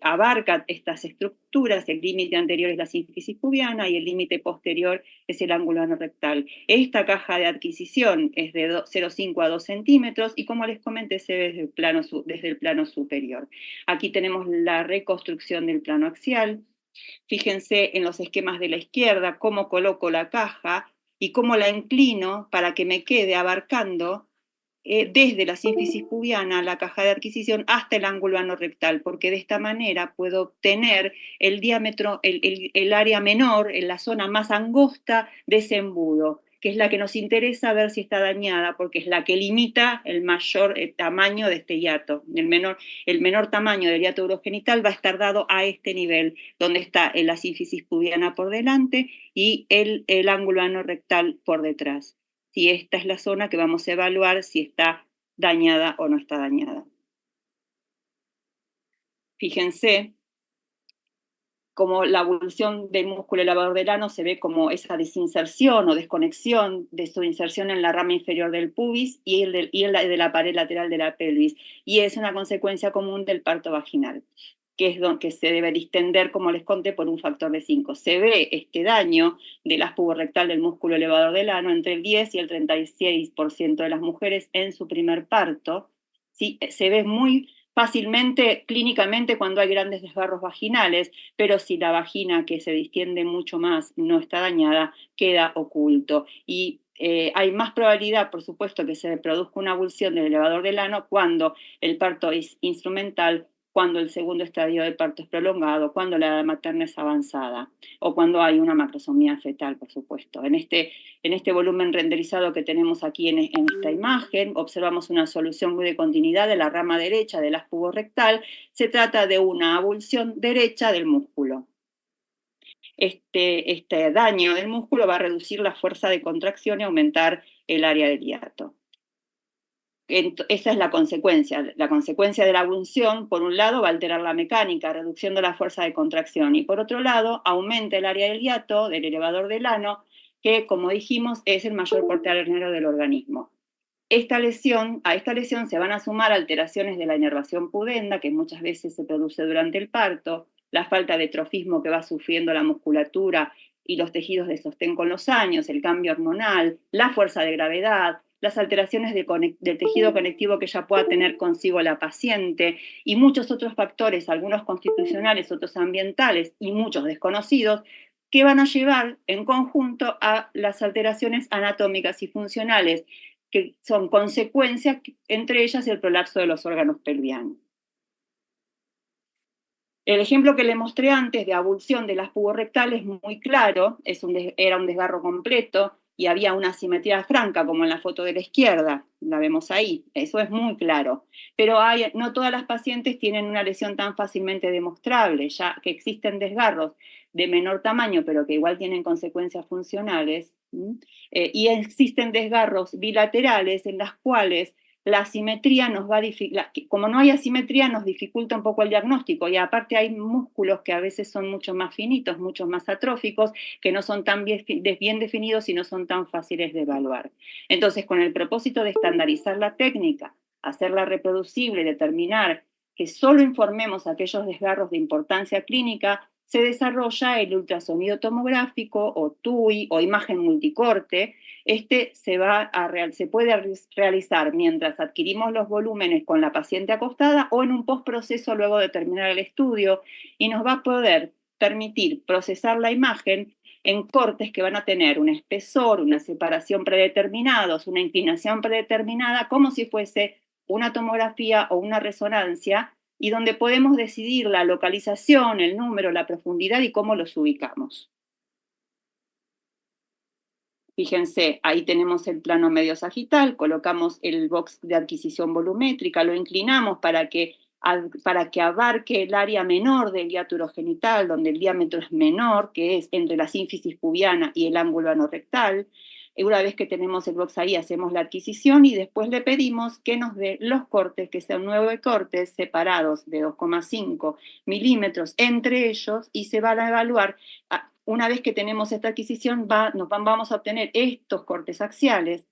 abarca estas estructuras. El límite anterior es la sínfisis pubiana y el límite posterior es el ángulo anorrectal. Esta caja de adquisición es de 0,5 a 2 centímetros y, como les comenté, se ve desde el plano superior. Aquí tenemos la reconstrucción del plano axial. Fíjense en los esquemas de la izquierda cómo coloco la caja y cómo la inclino para que me quede abarcando desde la sínfisis pubiana, la caja de adquisición, hasta el ángulo anorrectal, porque de esta manera puedo obtener el diámetro, el área menor, en la zona más angosta de ese embudo, que es la que nos interesa ver si está dañada, porque es la que limita el mayor tamaño de este hiato. El menor tamaño del hiato urogenital va a estar dado a este nivel, donde está la sínfisis pubiana por delante y el ángulo anorrectal por detrás. Si esta es la zona que vamos a evaluar si está dañada o no está dañada. Fíjense cómo la evolución del músculo elevador del ano se ve como esa desinserción o desconexión de su inserción en la rama inferior del pubis y el de la pared lateral de la pelvis. Y es una consecuencia común del parto vaginal, que se debe distender, como les conté, por un factor de 5. Se ve este daño del aspubo rectal del músculo elevador del ano entre el 10 y el 36% de las mujeres en su primer parto. ¿Sí? Se ve muy fácilmente clínicamente cuando hay grandes desgarros vaginales, pero si la vagina, que se distiende mucho más, no está dañada, queda oculto. Y hay más probabilidad, por supuesto, que se produzca una avulsión del elevador del ano cuando el parto es instrumental, cuando el segundo estadio de parto es prolongado, cuando la edad materna es avanzada o cuando hay una macrosomía fetal, por supuesto. En este volumen renderizado que tenemos aquí en esta imagen, observamos una solución de continuidad de la rama derecha del aspubo rectal. Se trata de una avulsión derecha del músculo. Este daño del músculo va a reducir la fuerza de contracción y aumentar el área del hiato. Esa es la consecuencia. La consecuencia de la avulsión, por un lado, va a alterar la mecánica, reduciendo la fuerza de contracción, y por otro lado, aumenta el área del hiato, del elevador del ano, que, como dijimos, es el mayor portal herniario del organismo. A esta lesión se van a sumar alteraciones de la inervación pudenda, que muchas veces se produce durante el parto, la falta de trofismo que va sufriendo la musculatura y los tejidos de sostén con los años, el cambio hormonal, la fuerza de gravedad, las alteraciones del tejido conectivo que ya pueda tener consigo la paciente y muchos otros factores, algunos constitucionales, otros ambientales y muchos desconocidos, que van a llevar en conjunto a las alteraciones anatómicas y funcionales, que son consecuencias, entre ellas el prolapso de los órganos pelvianos. El ejemplo que le mostré antes de avulsión del aspubo rectal es muy claro, era un desgarro completo y había una asimetría franca, como en la foto de la izquierda, la vemos ahí, eso es muy claro. Pero no todas las pacientes tienen una lesión tan fácilmente demostrable, ya que existen desgarros de menor tamaño, pero que igual tienen consecuencias funcionales, y existen desgarros bilaterales en las cuales la asimetría como no hay asimetría, nos dificulta un poco el diagnóstico, y aparte hay músculos que a veces son mucho más finitos, mucho más atróficos, que no son tan bien definidos y no son tan fáciles de evaluar. Entonces, con el propósito de estandarizar la técnica, hacerla reproducible, determinar que solo informemos aquellos desgarros de importancia clínica, se desarrolla el ultrasonido tomográfico o TUI o imagen multicorte. Se puede realizar mientras adquirimos los volúmenes con la paciente acostada o en un postproceso luego de terminar el estudio, y nos va a poder permitir procesar la imagen en cortes que van a tener un espesor, una separación predeterminados, una inclinación predeterminada, como si fuese una tomografía o una resonancia, y donde podemos decidir la localización, el número, la profundidad y cómo los ubicamos. Fíjense, ahí tenemos el plano medio sagital, colocamos el box de adquisición volumétrica, lo inclinamos para que abarque el área menor del hiato genital, donde el diámetro es menor, que es entre la sínfisis pubiana y el ángulo anorrectal. Una vez que tenemos el box ahí, hacemos la adquisición y después le pedimos que nos dé los cortes, que sean 9 cortes separados de 2,5 milímetros entre ellos, y se van a evaluar. Una vez que tenemos esta adquisición, vamos a obtener estos cortes axiales.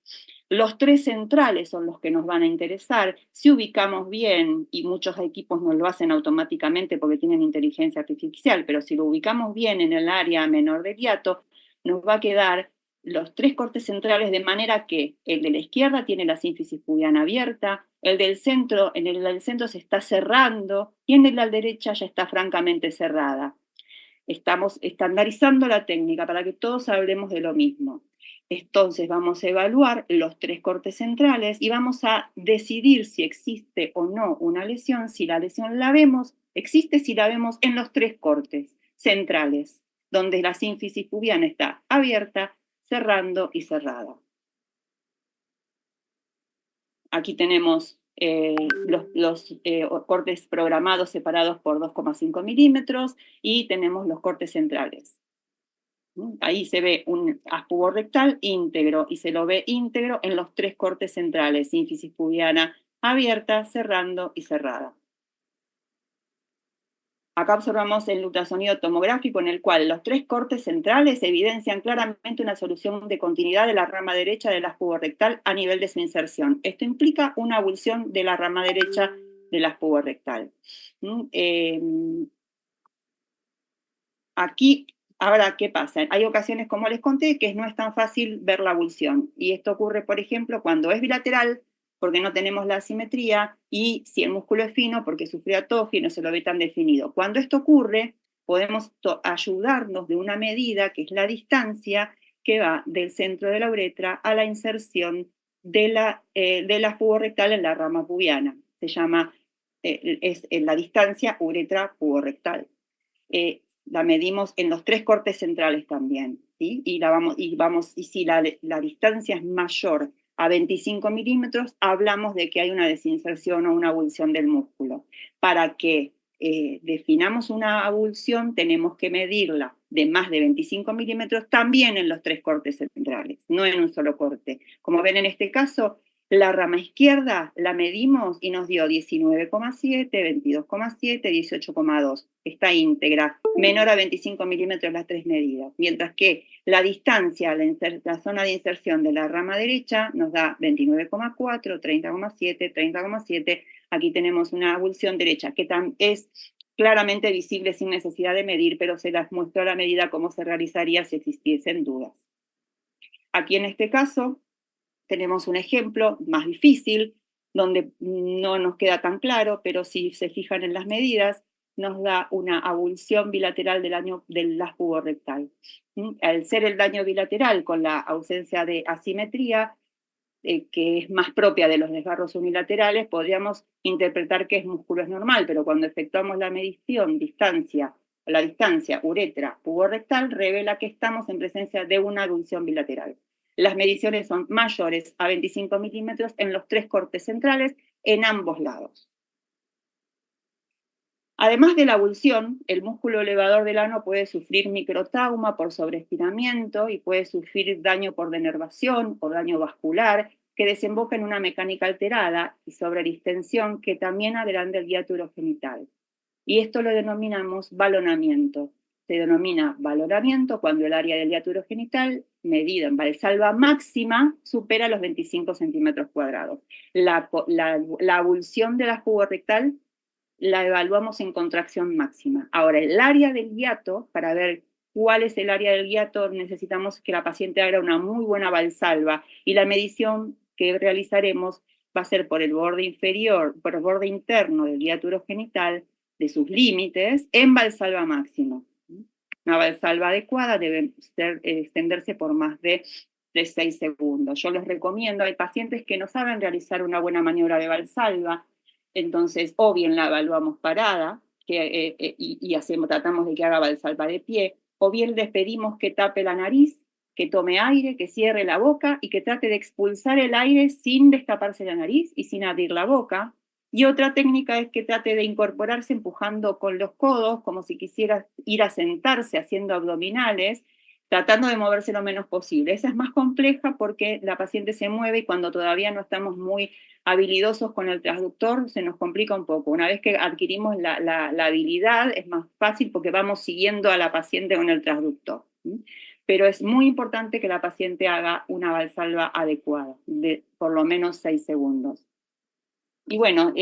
Los 3 centrales son los que nos van a interesar. Si ubicamos bien, y muchos equipos nos lo hacen automáticamente porque tienen inteligencia artificial, pero si lo ubicamos bien en el área menor del hiato, nos va a quedar los 3 cortes centrales, de manera que el de la izquierda tiene la sínfisis pubiana abierta, el del centro se está cerrando, y en el de la derecha ya está francamente cerrada. Estamos estandarizando la técnica para que todos hablemos de lo mismo. Entonces vamos a evaluar los 3 cortes centrales y vamos a decidir si existe o no una lesión. Si la lesión existe si la vemos en los 3 cortes centrales, donde la sínfisis pubiana está abierta, cerrando y cerrada. Aquí tenemos los cortes programados separados por 2,5 milímetros y tenemos los cortes centrales. Ahí se ve un aspubo rectal íntegro y se lo ve íntegro en los 3 cortes centrales, sínfisis pubiana abierta, cerrando y cerrada. Acá observamos el ultrasonido tomográfico en el cual los 3 cortes centrales evidencian claramente una solución de continuidad de la rama derecha del aspubo rectal a nivel de su inserción. Esto implica una abulsión de la rama derecha del aspubo rectal. Aquí, ahora, ¿qué pasa? Hay ocasiones, como les conté, que no es tan fácil ver la abulsión. Y esto ocurre, por ejemplo, cuando es bilateral, porque no tenemos la asimetría, y si el músculo es fino, porque sufrió atrofia y no se lo ve tan definido. Cuando esto ocurre, podemos ayudarnos de una medida, que es la distancia que va del centro de la uretra a la inserción del aspubo rectal en la rama pubiana. Se llama, es la distancia uretra-pubo-rectal. La medimos en los 3 cortes centrales también, ¿sí? Y si la distancia es mayor a 25 milímetros, hablamos de que hay una desinserción o una abulsión del músculo. Para que definamos una abulsión, tenemos que medirla de más de 25 milímetros también en los 3 cortes centrales, no en un solo corte. Como ven en este caso, la rama izquierda la medimos y nos dio 19,7, 22,7, 18,2. Está íntegra, menor a 25 milímetros las 3 medidas. Mientras que la distancia, la zona de inserción de la rama derecha nos da 29,4, 30,7, 30,7. Aquí tenemos una abulsión derecha que es claramente visible sin necesidad de medir, pero se las muestro a la medida cómo se realizaría si existiesen dudas. Aquí en este caso tenemos un ejemplo más difícil, donde no nos queda tan claro, pero si se fijan en las medidas, nos da una abulsión bilateral del aspubo rectal. Al ser el daño bilateral con la ausencia de asimetría, que es más propia de los desgarros unilaterales, podríamos interpretar que es músculo es normal, pero cuando efectuamos la medición la distancia uretra-pubo rectal, revela que estamos en presencia de una abulsión bilateral. Las mediciones son mayores a 25 milímetros en los 3 cortes centrales en ambos lados. Además de la abulsión, el músculo elevador del ano puede sufrir microtrauma por sobreestiramiento y puede sufrir daño por denervación o daño vascular que desemboca en una mecánica alterada y sobredistensión que también agranda el hiato urogenital. Y esto lo denominamos balonamiento. Se denomina balonamiento cuando el área del hiato urogenital, medida en valsalva máxima, supera los 25 centímetros cuadrados. La abulsión del aspubo rectal la evaluamos en contracción máxima. Ahora, el área del hiato, para ver cuál es el área del hiato, necesitamos que la paciente haga una muy buena valsalva, y la medición que realizaremos va a ser por el borde inferior, por el borde interno del hiato urogenital, de sus límites, en valsalva máxima. Una valsalva adecuada debe extenderse por más de 6 segundos. Yo les recomiendo, hay pacientes que no saben realizar una buena maniobra de valsalva, entonces o bien la evaluamos parada y tratamos de que haga valsalva de pie, o bien les pedimos que tape la nariz, que tome aire, que cierre la boca y que trate de expulsar el aire sin destaparse la nariz y sin abrir la boca. Y otra técnica es que trate de incorporarse empujando con los codos, como si quisiera ir a sentarse haciendo abdominales, tratando de moverse lo menos posible. Esa es más compleja porque la paciente se mueve y cuando todavía no estamos muy habilidosos con el transductor se nos complica un poco. Una vez que adquirimos la habilidad es más fácil porque vamos siguiendo a la paciente con el transductor. Pero es muy importante que la paciente haga una valsalva adecuada, de por lo menos 6 segundos. Y bueno,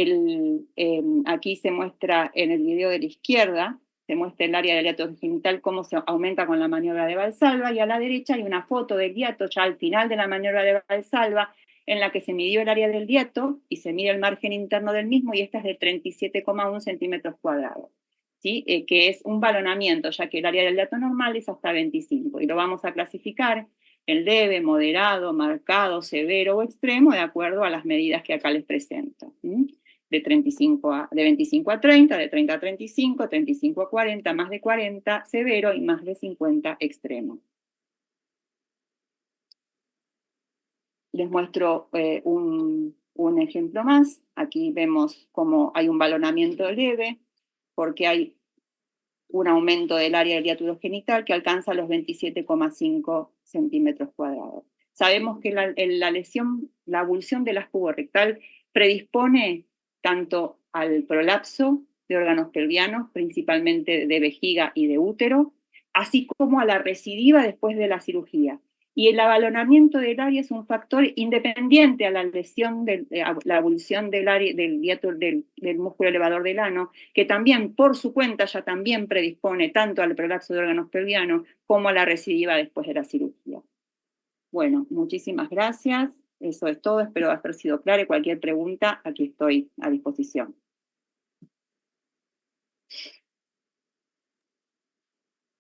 aquí se muestra en el video de la izquierda, se muestra el área del hiato genital, cómo se aumenta con la maniobra de valsalva, y a la derecha hay una foto del hiato ya al final de la maniobra de valsalva, en la que se midió el área del hiato y se mide el margen interno del mismo, y esta es de 37,1 centímetros cuadrados. ¿Sí? Que es un balonamiento, ya que el área del hiato normal es hasta 25, y lo vamos a clasificar en leve, moderado, marcado, severo o extremo, de acuerdo a las medidas que acá les presento. De 25 de 25 a 30, de 30 a 35, 35 a 40, más de 40, severo, y más de 50, extremo. Les muestro un ejemplo más. Aquí vemos cómo hay un balonamiento leve, porque hay un aumento del área del hiato urogenital que alcanza los 27,5 centímetros cuadrados. Sabemos que la lesión, la abulsión del aspugo rectal predispone tanto al prolapso de órganos pelvianos, principalmente de vejiga y de útero, así como a la recidiva después de la cirugía. Y el abalonamiento del área es un factor independiente a la lesión, la abulsión del área del músculo elevador del ano, que también por su cuenta ya también predispone tanto al prolapso de órganos pelvianos como a la recidiva después de la cirugía. Bueno, muchísimas gracias. Eso es todo. Espero haber sido clara. Cualquier pregunta, aquí estoy a disposición.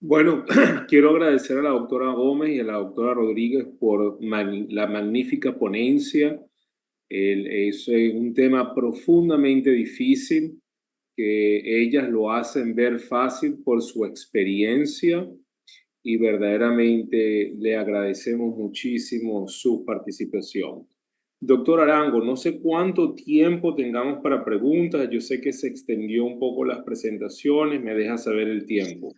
Bueno, quiero agradecer a la doctora Gómez y a la doctora Rodríguez por la magnífica ponencia. Es un tema profundamente difícil que ellas lo hacen ver fácil por su experiencia y verdaderamente le agradecemos muchísimo su participación. Doctor Arango, no sé cuánto tiempo tengamos para preguntas. Yo sé que se extendió un poco las presentaciones. Me deja saber el tiempo.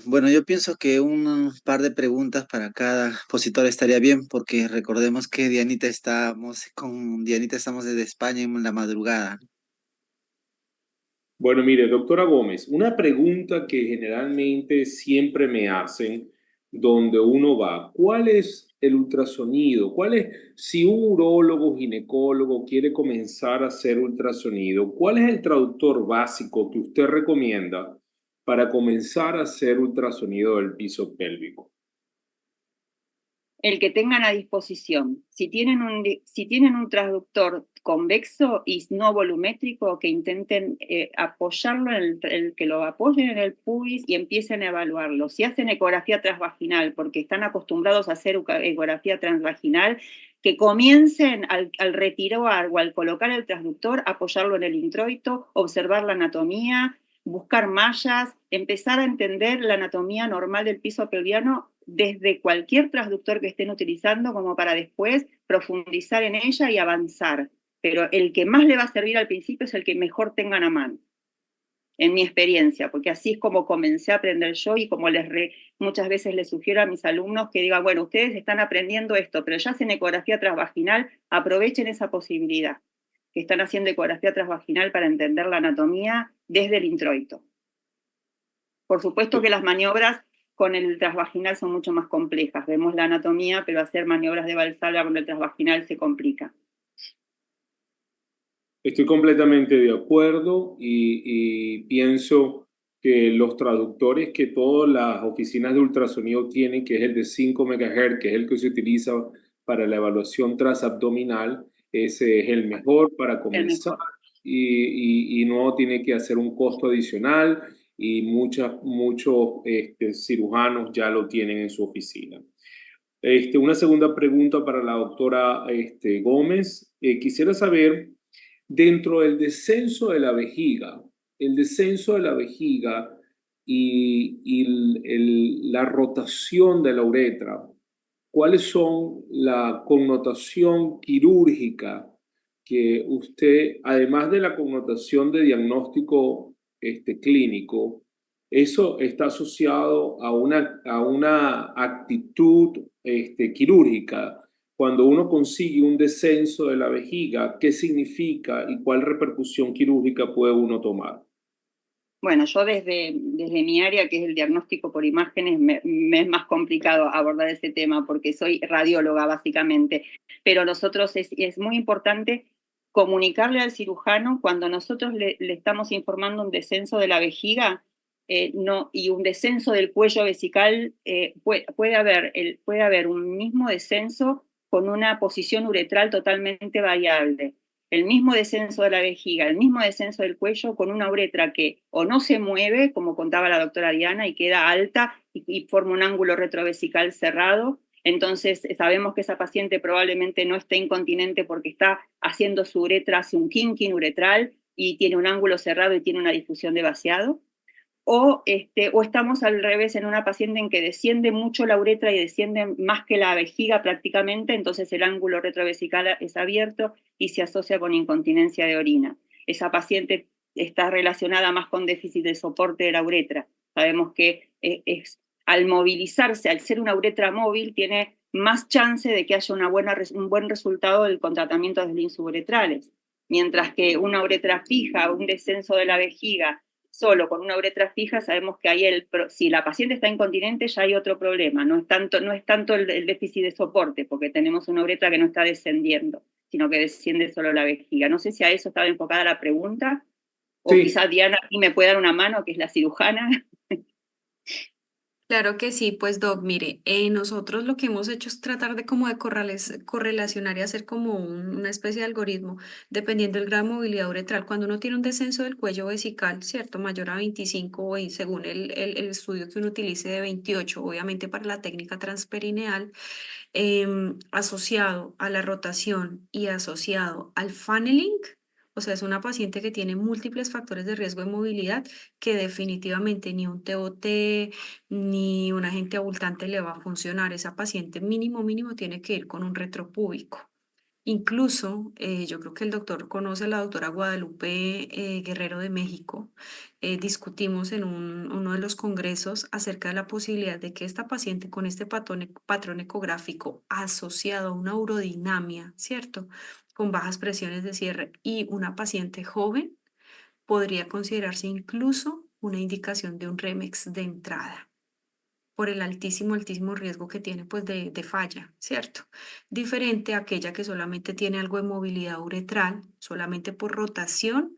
Bueno, yo pienso que un par de preguntas para cada expositor estaría bien, porque recordemos que con Dianita estamos desde España en la madrugada. Bueno, mire, doctora Gómez, una pregunta que generalmente siempre me hacen donde uno va, ¿cuál es el ultrasonido? Si un urólogo, ginecólogo quiere comenzar a hacer ultrasonido, ¿cuál es el traductor básico que usted recomienda para comenzar a hacer ultrasonido del piso pélvico? El que tengan a disposición. Si tienen un transductor convexo y no volumétrico, que intenten apoyarlo, que lo apoyen en el pubis y empiecen a evaluarlo. Si hacen ecografía transvaginal, porque están acostumbrados a hacer ecografía transvaginal, que comiencen al retirar o al colocar el transductor, apoyarlo en el introito, observar la anatomía, buscar mallas, empezar a entender la anatomía normal del piso pelviano desde cualquier transductor que estén utilizando, como para después profundizar en ella y avanzar. Pero el que más le va a servir al principio es el que mejor tengan a mano, en mi experiencia, porque así es como comencé a aprender yo y como muchas veces les sugiero a mis alumnos que digan, bueno, ustedes están aprendiendo esto, pero ya hacen ecografía transvaginal, aprovechen esa posibilidad, que están haciendo ecografía transvaginal para entender la anatomía desde el introito. Por supuesto que las maniobras con el transvaginal son mucho más complejas. Vemos la anatomía, pero hacer maniobras de valsalva con el transvaginal se complica. Estoy completamente de acuerdo y pienso que los traductores que todas las oficinas de ultrasonido tienen, que es el de 5 MHz, que es el que se utiliza para la evaluación transabdominal, ese es el mejor para comenzar y no tiene que hacer un costo adicional y muchos cirujanos ya lo tienen en su oficina. Una segunda pregunta para la doctora Gómez. Quisiera saber, dentro del descenso de la vejiga, el descenso de la vejiga y la rotación de la uretra, ¿cuáles son la connotación quirúrgica que usted, además de la connotación de diagnóstico clínico, eso está asociado a una actitud quirúrgica? Cuando uno consigue un descenso de la vejiga, ¿qué significa y cuál repercusión quirúrgica puede uno tomar? Bueno, yo desde mi área, que es el diagnóstico por imágenes, me es más complicado abordar ese tema porque soy radióloga básicamente, pero nosotros es muy importante comunicarle al cirujano cuando nosotros le estamos informando un descenso de la vejiga y un descenso del cuello vesical, puede haber un mismo descenso con una posición uretral totalmente variable. El mismo descenso de la vejiga, el mismo descenso del cuello con una uretra que o no se mueve, como contaba la doctora Diana, y queda alta y forma un ángulo retrovesical cerrado. Entonces sabemos que esa paciente probablemente no esté incontinente porque está haciendo su uretra, hace un kinking uretral y tiene un ángulo cerrado y tiene una difusión de vaciado. O estamos al revés en una paciente en que desciende mucho la uretra y desciende más que la vejiga prácticamente, entonces el ángulo retrovesical es abierto y se asocia con incontinencia de orina. Esa paciente está relacionada más con déficit de soporte de la uretra. Sabemos que al movilizarse, al ser una uretra móvil, tiene más chance de que haya un buen resultado con tratamientos de linsuretrales. Mientras que una uretra fija, un descenso de la vejiga, solo con una uretra fija, sabemos que ahí si la paciente está incontinente ya hay otro problema, no es tanto el déficit de soporte, porque tenemos una uretra que no está descendiendo, sino que desciende solo la vejiga. No sé si a eso estaba enfocada la pregunta, o Sí. quizás Diana aquí me puede dar una mano, que es la cirujana. Claro que sí, pues Doc, mire, nosotros lo que hemos hecho es tratar de como de correlacionar y hacer como una especie de algoritmo, dependiendo del grado de movilidad uretral. Cuando uno tiene un descenso del cuello vesical, ¿cierto? Mayor a 25 o según el estudio que uno utilice de 28, obviamente para la técnica transperineal, asociado a la rotación y asociado al funneling, o sea, es una paciente que tiene múltiples factores de riesgo de movilidad que definitivamente ni un TOT ni un agente abultante le va a funcionar. Esa paciente mínimo tiene que ir con un retropúbico. Incluso, yo creo que el doctor conoce a la doctora Guadalupe Guerrero de México. Discutimos en uno de los congresos acerca de la posibilidad de que esta paciente con este patrón ecográfico asociado a una urodinamia, ¿cierto? Con bajas presiones de cierre y una paciente joven podría considerarse incluso una indicación de un REMEX de entrada por el altísimo riesgo que tiene pues de falla, ¿cierto? Diferente a aquella que solamente tiene algo de movilidad uretral, solamente por rotación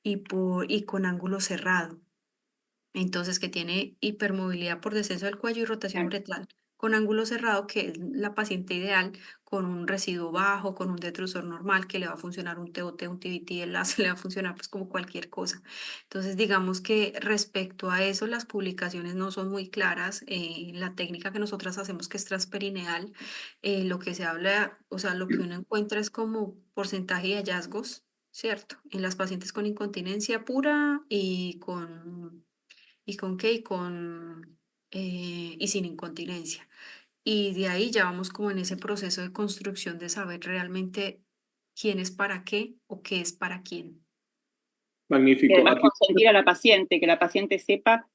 y con ángulo cerrado. Entonces, que tiene hipermovilidad por descenso del cuello y rotación Claro. uretral con ángulo cerrado, que es la paciente ideal, con un residuo bajo, con un detrusor normal, que le va a funcionar un TOT, un TBT, el lazo le va a funcionar pues como cualquier cosa. Entonces, digamos que respecto a eso, las publicaciones no son muy claras. La técnica que nosotras hacemos, que es transperineal, lo que se habla, o sea, lo que uno encuentra es como porcentaje de hallazgos, ¿cierto? En las pacientes con incontinencia pura ¿y con qué? Y sin incontinencia. Y de ahí ya vamos como en ese proceso de construcción de saber realmente quién es para qué o qué es para quién. Y Magnífico. además Aquí, consentir a la paciente, que la paciente sepa,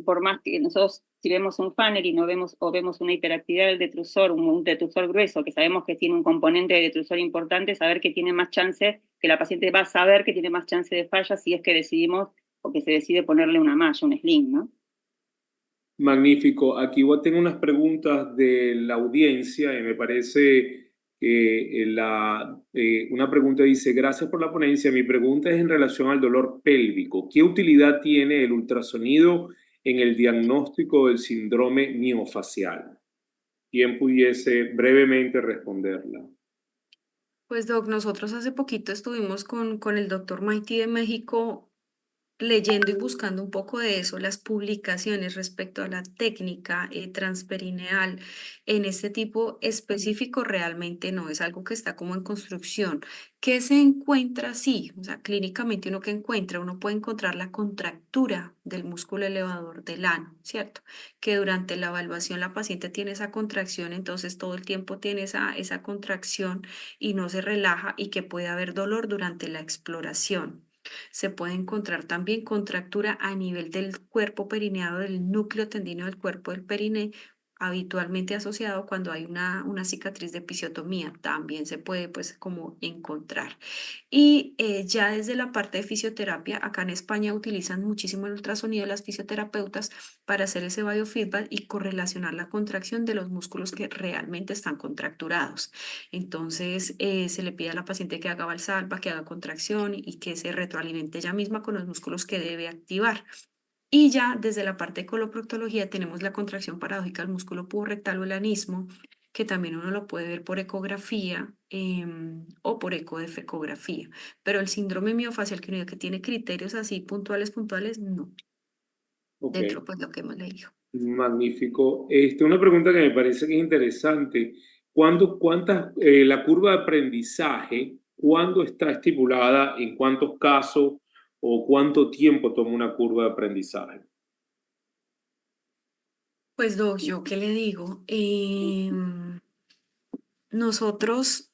por más que nosotros, si vemos un funnel y no vemos, o vemos una hiperactividad del detrusor, un detrusor grueso, que sabemos que tiene un componente de detrusor importante, saber que tiene más chance, que la paciente va a saber que tiene más chance de falla si es que decidimos, o que se decide ponerle una malla, un sling, ¿no? magnífico. Aquí tengo unas preguntas de la audiencia y me parece que una pregunta dice: gracias por la ponencia. Mi pregunta es en relación al dolor pélvico. ¿Qué utilidad tiene el ultrasonido en el diagnóstico del síndrome miofacial? ¿Quién pudiese brevemente responderla? Pues Doc, nosotros hace poquito estuvimos con el doctor Maiti de México leyendo y buscando un poco de eso, las publicaciones respecto a la técnica transperineal en este tipo específico realmente no, es algo que está como en construcción. ¿Qué se encuentra? Sí, o sea, clínicamente uno que encuentra, uno puede encontrar la contractura del músculo elevador del ano, ¿cierto? Que durante la evaluación la paciente tiene esa contracción, entonces todo el tiempo tiene esa contracción y no se relaja y que puede haber dolor durante la exploración. Se puede encontrar también contractura a nivel del cuerpo perineado, del núcleo tendineo del cuerpo del perine, habitualmente asociado cuando hay una cicatriz de episiotomía. También se puede pues como encontrar. Y ya desde la parte de fisioterapia, acá en España utilizan muchísimo el ultrasonido las fisioterapeutas para hacer ese biofeedback y correlacionar la contracción de los músculos que realmente están contracturados. Entonces, se le pide a la paciente que haga valsalva, que haga contracción y que se retroalimente ella misma con los músculos que debe activar. Y ya desde la parte de coloproctología tenemos la contracción paradójica del músculo puborectal o el anismo, que también uno lo puede ver por ecografía o por ecodefecografía. Pero el síndrome miofacial que uno diga que tiene criterios así puntuales, no, Ok, dentro pues lo que hemos leído. magnífico. Una pregunta que me parece que es interesante. La curva de aprendizaje, cuándo está estipulada, en cuántos casos o cuánto tiempo toma una curva de aprendizaje? Pues Doc, ¿yo qué le digo? Nosotros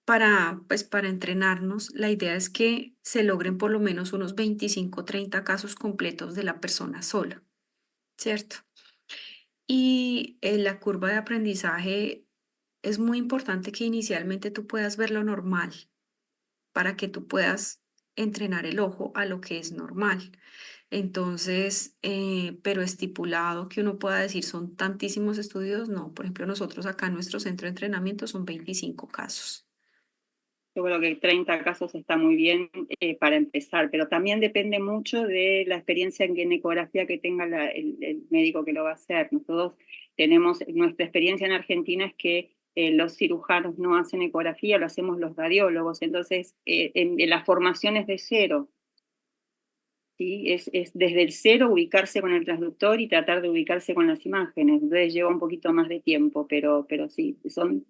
para entrenarnos, la idea es que se logren por lo menos unos 25 30 casos completos de la persona sola, ¿cierto? Y la curva de aprendizaje es muy importante que inicialmente tú puedas ver lo normal para que tú puedas entrenar el ojo a lo que es normal. Entonces, pero estipulado que uno pueda decir son tantísimos estudios, no. Por ejemplo, nosotros acá en nuestro centro de entrenamiento son 25 casos. Yo creo que 30 casos está muy bien para empezar, pero también depende mucho de la experiencia en ecografía que tenga el médico que lo va a hacer. Nosotros tenemos, nuestra experiencia en Argentina es que los cirujanos no hacen ecografía, lo hacemos los radiólogos, entonces la formación es de cero. ¿Sí? Es desde el cero ubicarse con el transductor y tratar de ubicarse con las imágenes. Entonces lleva un poquito más de tiempo, pero sí,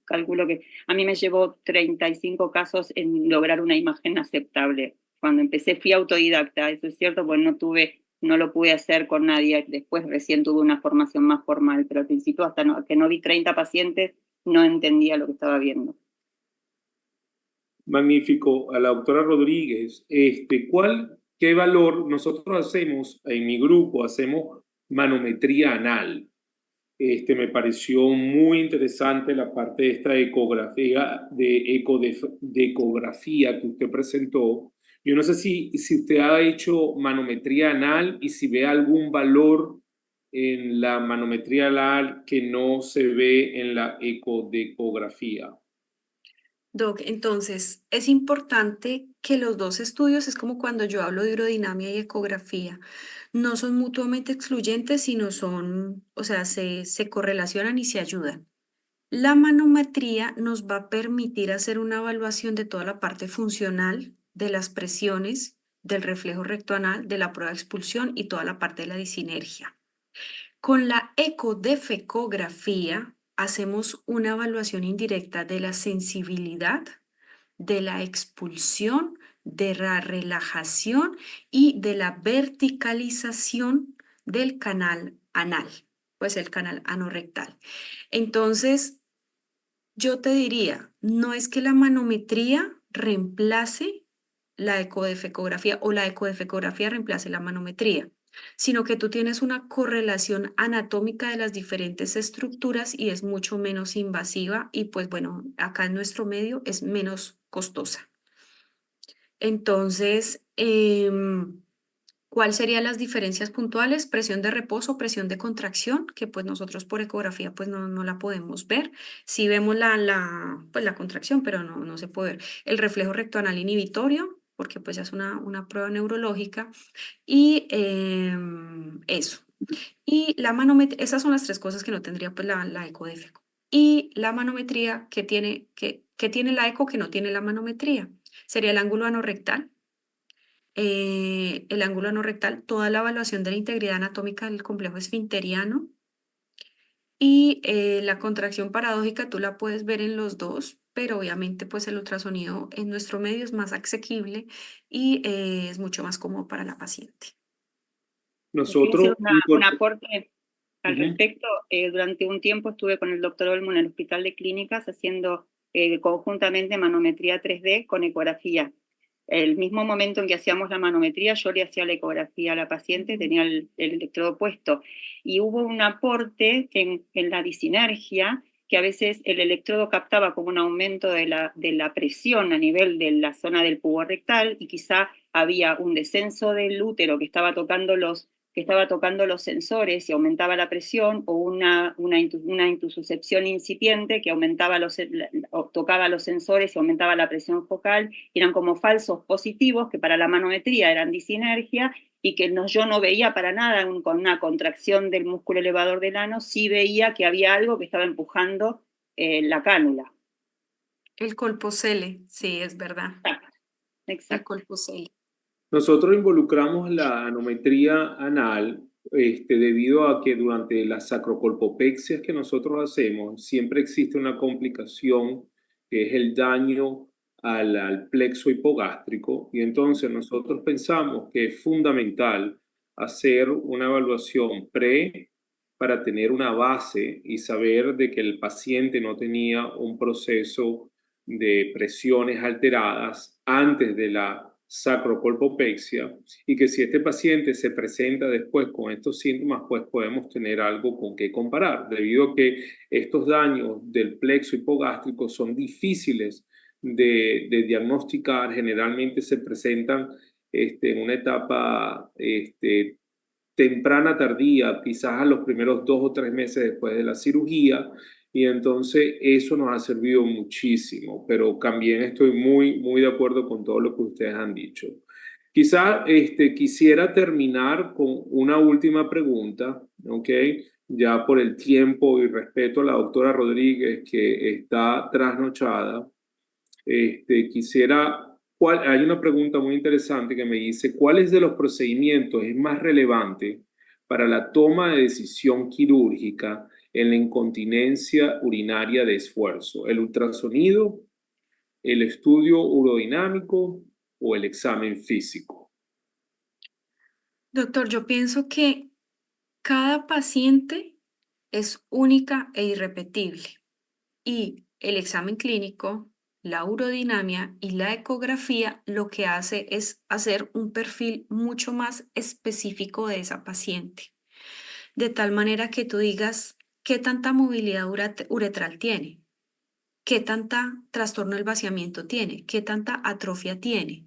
calculo que a mí me llevó 35 casos en lograr una imagen aceptable. Cuando empecé fui autodidacta, eso es cierto, pues no lo pude hacer con nadie. Después recién tuve una formación más formal, pero al principio hasta que no vi 30 pacientes no entendía lo que estaba viendo. Magnífico. A la doctora Rodríguez, qué valor nosotros hacemos, en mi grupo hacemos manometría anal. Me pareció muy interesante la parte de esta ecografía, de ecografía que usted presentó. Yo no sé si usted ha hecho manometría anal y si ve algún valor en la manometría anal que no se ve en la ecografía. Doc, entonces es importante que los dos estudios, es como cuando yo hablo de hidrodinamia y ecografía, no son mutuamente excluyentes, sino son, o sea, se correlacionan y se ayudan. La manometría nos va a permitir hacer una evaluación de toda la parte funcional, de las presiones, del reflejo recto anal, de la prueba de expulsión y toda la parte de la disinergia. Con la ecodefecografía hacemos una evaluación indirecta de la sensibilidad, de la expulsión, de la relajación y de la verticalización del canal anal, pues el canal anorrectal. Entonces, yo te diría, no es que la manometría reemplace la ecodefecografía o la ecodefecografía reemplace la manometría, sino que tú tienes una correlación anatómica de las diferentes estructuras y es mucho menos invasiva y pues bueno, acá en nuestro medio es menos costosa. Entonces, ¿cuáles serían las diferencias puntuales? Presión de reposo, presión de contracción, que pues nosotros por ecografía pues no la podemos ver. Sí vemos pues la contracción, pero no se puede ver. El reflejo rectoanal inhibitorio, porque pues ya es una prueba neurológica. Y eso. Y la manometría, esas son las tres cosas que no tendría pues la ecodefeco. Y la manometría que tiene la eco que no tiene la manometría. Sería el ángulo anorrectal, el ángulo no rectal, toda la evaluación de la integridad anatómica del complejo esfinteriano. Y la contracción paradójica tú la puedes ver en los dos, pero obviamente pues el ultrasonido en nuestro medio es más asequible y es mucho más cómodo para la paciente. Quiero hacer Nosotros, un aporte al Ujú. respecto. Durante un tiempo estuve con el doctor Olmo en el Hospital de Clínicas haciendo conjuntamente manometría 3D con ecografía. El mismo momento en que hacíamos la manometría, yo le hacía la ecografía a la paciente, tenía el electrodo puesto. Y hubo un aporte en la disinergia, que a veces el electrodo captaba como un aumento de la presión a nivel de la zona del pubo rectal, y quizá había un descenso del útero que estaba tocando los sensores y aumentaba la presión, o una intususcepción incipiente que tocaba los sensores y aumentaba la presión focal, y eran como falsos positivos que para la manometría eran disinergia, y que yo no veía para nada con una contracción del músculo elevador del ano, sí veía que había algo que estaba empujando la cánula. El colpocele, sí, es verdad. El Exacto. colpocele. Nosotros involucramos la anometría anal debido a que durante las sacrocolpopexias que nosotros hacemos siempre existe una complicación que es el daño al plexo hipogástrico, y entonces nosotros pensamos que es fundamental hacer una evaluación para tener una base y saber de que el paciente no tenía un proceso de presiones alteradas antes de la sacrocolpopexia, y que si este paciente se presenta después con estos síntomas, pues podemos tener algo con qué comparar, debido a que estos daños del plexo hipogástrico son difíciles de diagnosticar. Generalmente se presentan en una etapa temprana, tardía, quizás a los primeros 2 o 3 meses después de la cirugía, y entonces eso nos ha servido muchísimo, pero también estoy muy, muy de acuerdo con todo lo que ustedes han dicho. Quizá quisiera terminar con una última pregunta, ¿ok? Ya por el tiempo y respeto a la doctora Rodríguez, que está trasnochada. Hay una pregunta muy interesante que me dice: ¿cuáles de los procedimientos es más relevante para la toma de decisión quirúrgica en la incontinencia urinaria de esfuerzo? ¿El ultrasonido, el estudio urodinámico o el examen físico? Doctor, yo pienso que cada paciente es única e irrepetible y el examen clínico, la urodinamia y la ecografía lo que hace es hacer un perfil mucho más específico de esa paciente, de tal manera que tú digas qué tanta movilidad uretral tiene, qué tanta trastorno del vaciamiento tiene, qué tanta atrofia tiene.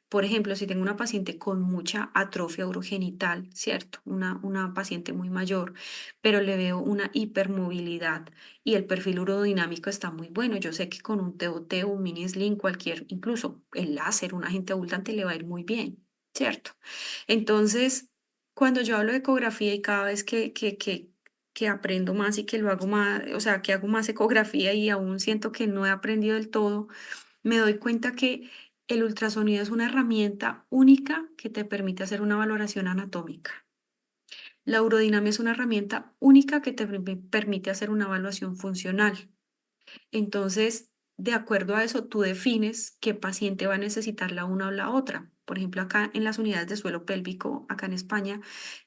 Por ejemplo, si tengo una paciente con mucha atrofia urogenital, ¿cierto? Una paciente muy mayor, pero le veo una hipermovilidad y el perfil urodinámico está muy bueno. Yo sé que con un TOT, un mini sling, cualquier, incluso el láser, un agente abultante le va a ir muy bien, ¿cierto? Entonces, cuando yo hablo de ecografía y cada vez que aprendo más y que lo hago más, o sea, que hago más ecografía y aún siento que no he aprendido del todo, me doy cuenta que el ultrasonido es una herramienta única que te permite hacer una valoración anatómica. La urodinamia es una herramienta única que te permite hacer una evaluación funcional. Entonces, de acuerdo a eso, tú defines qué paciente va a necesitar la una o la otra. Por ejemplo, acá en las unidades de suelo pélvico, acá en España,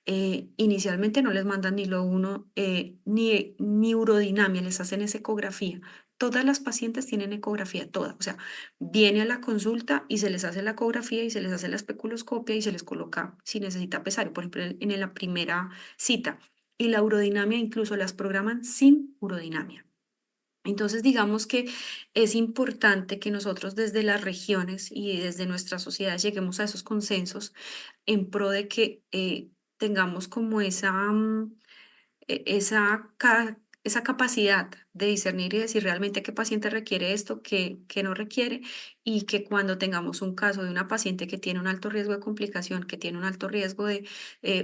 inicialmente no les mandan ni lo uno, ni urodinamia, les hacen esa ecografía. Todas las pacientes tienen ecografía, todas. O sea, viene a la consulta y se les hace la ecografía y se les hace la especuloscopia y se les coloca, si necesita pesario, por ejemplo, en la primera cita. Y la urodinamia incluso las programan sin urodinamia. Entonces, digamos que es importante que nosotros desde las regiones y desde nuestra sociedad lleguemos a esos consensos en pro de que tengamos como esa capacidad de discernir y decir realmente qué paciente requiere esto, qué no requiere, y que cuando tengamos un caso de una paciente que tiene un alto riesgo de complicación, que tiene un alto riesgo de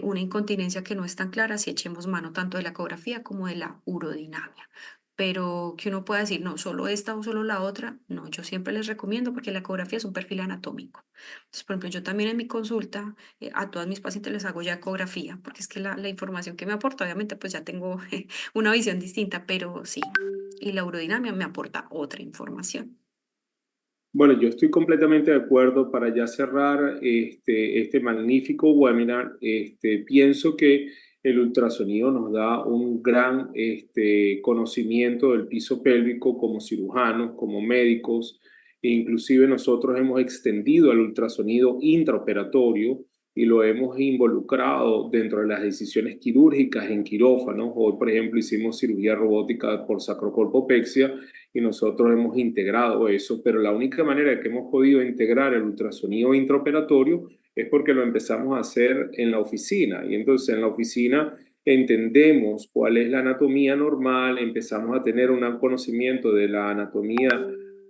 una incontinencia que no es tan clara, si echemos mano tanto de la ecografía como de la urodinamia. pero que uno pueda decir, no, solo esta o solo la otra, no, yo siempre les recomiendo porque la ecografía es un perfil anatómico. Entonces, por ejemplo, yo también en mi consulta a todas mis pacientes les hago ya ecografía, porque es que la información que me aporta, obviamente, pues ya tengo una visión distinta, pero sí, y la urodinamia me aporta otra información. Bueno, yo estoy completamente de acuerdo. Para ya cerrar este magnífico webinar. Pienso que el ultrasonido nos da un gran conocimiento del piso pélvico como cirujanos, como médicos. E inclusive nosotros hemos extendido el ultrasonido intraoperatorio y lo hemos involucrado dentro de las decisiones quirúrgicas en quirófano. Hoy, por ejemplo, hicimos cirugía robótica por sacrocolpopexia y nosotros hemos integrado eso, pero la única manera que hemos podido integrar el ultrasonido intraoperatorio es porque lo empezamos a hacer en la oficina. Y entonces en la oficina entendemos cuál es la anatomía normal, empezamos a tener un conocimiento de la anatomía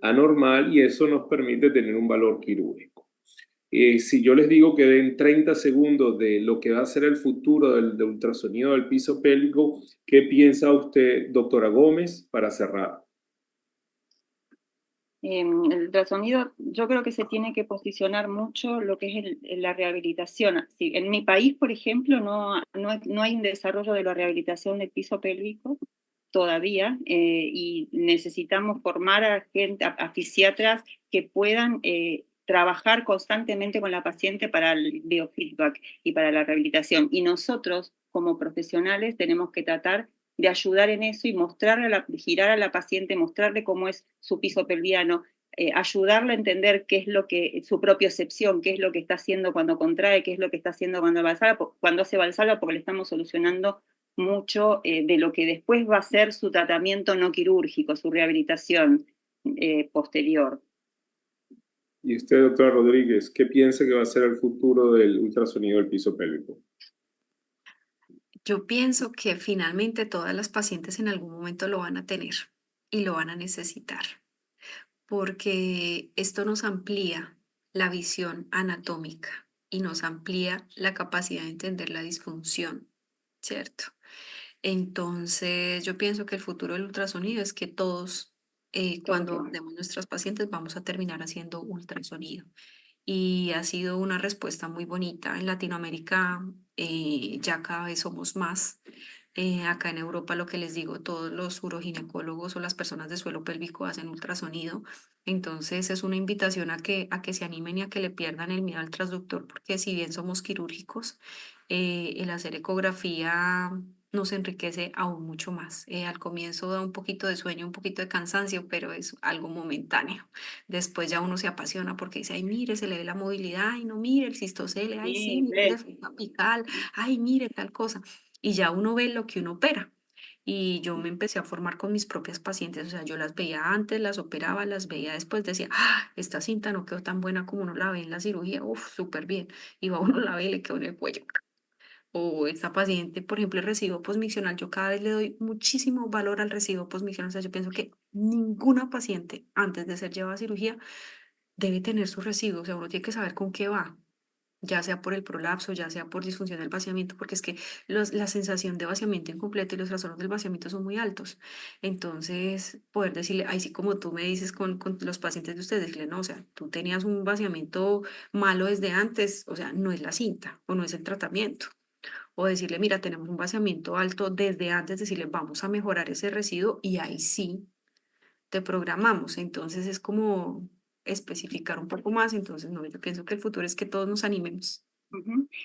anormal y eso nos permite tener un valor quirúrgico. Si yo les digo que den 30 segundos de lo que va a ser el futuro del ultrasonido del piso pélvico, ¿qué piensa usted, doctora Gómez, para cerrar? El ultrasonido, yo creo que se tiene que posicionar mucho lo que es la rehabilitación. Sí, en mi país, por ejemplo, no hay un desarrollo de la rehabilitación del piso pélvico todavía, y necesitamos formar a gente, a fisiatras que puedan trabajar constantemente con la paciente para el biofeedback y para la rehabilitación. Y nosotros, como profesionales, tenemos que tratar de ayudar en eso y mostrarle, girar a la paciente, mostrarle cómo es su piso pelviano, ayudarle a entender qué es lo que, su propiocepción, qué es lo que está haciendo cuando contrae, qué es lo que está haciendo cuando hace valsalva, porque le estamos solucionando mucho de lo que después va a ser su tratamiento no quirúrgico, su rehabilitación posterior. Y usted, doctora Rodríguez, ¿qué piensa que va a ser el futuro del ultrasonido del piso pélvico? Yo pienso que finalmente todas las pacientes en algún momento lo van a tener y lo van a necesitar, porque esto nos amplía la visión anatómica y nos amplía la capacidad de entender la disfunción, ¿cierto? Entonces, yo pienso que el futuro del ultrasonido es que todos, cuando abordemos nuestras pacientes, vamos a terminar haciendo ultrasonido. Y ha sido una respuesta muy bonita. En Latinoamérica ya cada vez somos más. Acá en Europa, lo que les digo, todos los uroginecólogos o las personas de suelo pélvico hacen ultrasonido. Entonces es una invitación a que se animen y a que le pierdan el miedo al transductor, porque si bien somos quirúrgicos, el hacer ecografía nos enriquece aún mucho más. Al comienzo da un poquito de sueño, un poquito de cansancio, pero es algo momentáneo. Después ya uno se apasiona porque dice, ay, mire, se le ve la movilidad, ay, no, mire, el cistocele, ay, sí, Sí, mire el defecto apical, ay, mire tal cosa. Y ya uno ve lo que uno opera. Y yo me empecé a formar con mis propias pacientes, o sea, yo las veía antes, las operaba, las veía después, decía, ah, esta cinta no quedó tan buena como uno la ve en la cirugía, uf, súper bien. Iba uno la ve y le quedó en el cuello. O esta paciente, por ejemplo, el residuo posmiccional, yo cada vez le doy muchísimo valor al residuo posmiccional, o sea, yo pienso que ninguna paciente antes de ser llevada a cirugía debe tener su residuo, o sea, uno tiene que saber con qué va, ya sea por el prolapso, ya sea por disfunción del vaciamiento, porque es que la sensación de vaciamiento incompleto y los trastornos del vaciamiento son muy altos. Entonces, poder decirle, así como tú me dices con los pacientes de ustedes, decirle, no, o sea, tú tenías un vaciamiento malo desde antes, o sea, no es la cinta o no es el tratamiento. O decirle, mira, tenemos un vaciamiento alto desde antes, decirle, vamos a mejorar ese residuo y ahí sí te programamos. Entonces es como especificar un poco más. Entonces, no, yo pienso que el futuro es que todos nos animemos.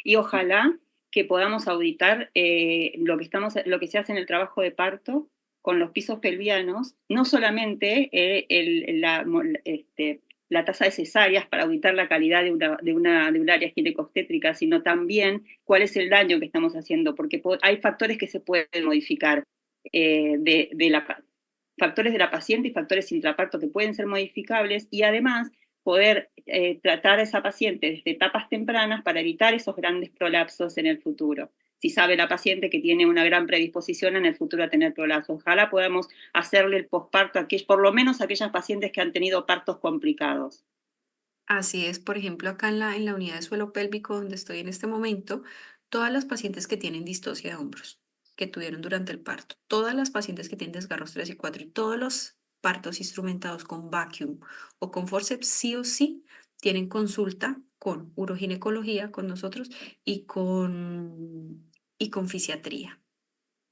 Y ojalá que podamos auditar lo que se hace en el trabajo de parto con los pisos pelvianos, no solamente la tasa de cesáreas para auditar la calidad de un área ginecostétrica, sino también cuál es el daño que estamos haciendo, porque hay factores que se pueden modificar factores de la paciente y factores intraparto que pueden ser modificables, y además poder tratar a esa paciente desde etapas tempranas para evitar esos grandes prolapsos en el futuro. Si sabe la paciente que tiene una gran predisposición en el futuro a tener prolapsos, ojalá podamos hacerle el posparto, por lo menos a aquellas pacientes que han tenido partos complicados. Así es, por ejemplo, acá en la unidad de suelo pélvico donde estoy en este momento, todas las pacientes que tienen distocia de hombros. que tuvieron durante el parto. Todas las pacientes que tienen desgarros 3 y 4 y todos los partos instrumentados con vacuum o con forceps sí o sí tienen consulta con uroginecología con nosotros y con fisiatría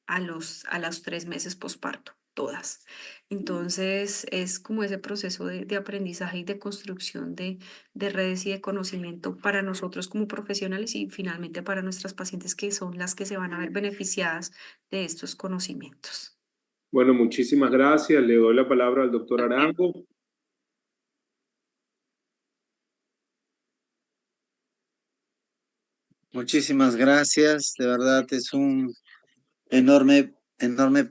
a los 3 meses posparto, todas. Entonces, es como ese proceso de aprendizaje y de construcción de redes y de conocimiento para nosotros como profesionales y finalmente para nuestras pacientes que son las que se van a ver beneficiadas de estos conocimientos. Bueno, muchísimas gracias. Le doy la palabra al doctor Arango. Muchísimas gracias, de verdad es un enorme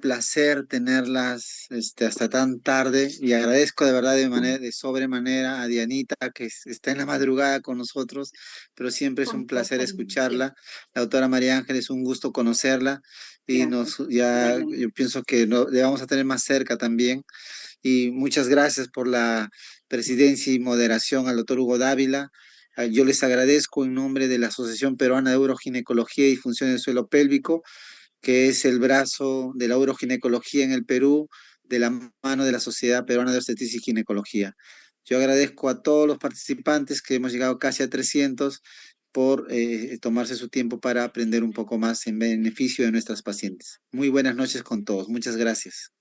placer tenerlas hasta tan tarde y agradezco de verdad de sobremanera a Dianita está en la madrugada con nosotros, pero siempre es un placer escucharla. La doctora María Ángeles, es un gusto conocerla y yo pienso que le vamos a tener más cerca también. Y muchas gracias por la presidencia y moderación al doctor Hugo Dávila. Yo les agradezco en nombre de la Asociación Peruana de Uroginecología y Función del Suelo Pélvico, que es el brazo de la uroginecología en el Perú, de la mano de la Sociedad Peruana de Obstetricia y Ginecología. Yo agradezco a todos los participantes, que hemos llegado casi a 300, por tomarse su tiempo para aprender un poco más en beneficio de nuestras pacientes. Muy buenas noches con todos. Muchas gracias.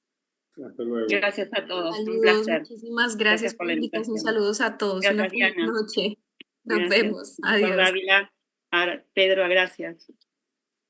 Hasta luego. Gracias a todos, un Saludos, placer. muchísimas Gracias gracias por por la la invitación. invitación. Saludos a todos. Una Gracias, feliz Diana. noche. Nos Gracias. vemos. Doctor Adiós. Dávila, Pedro, gracias.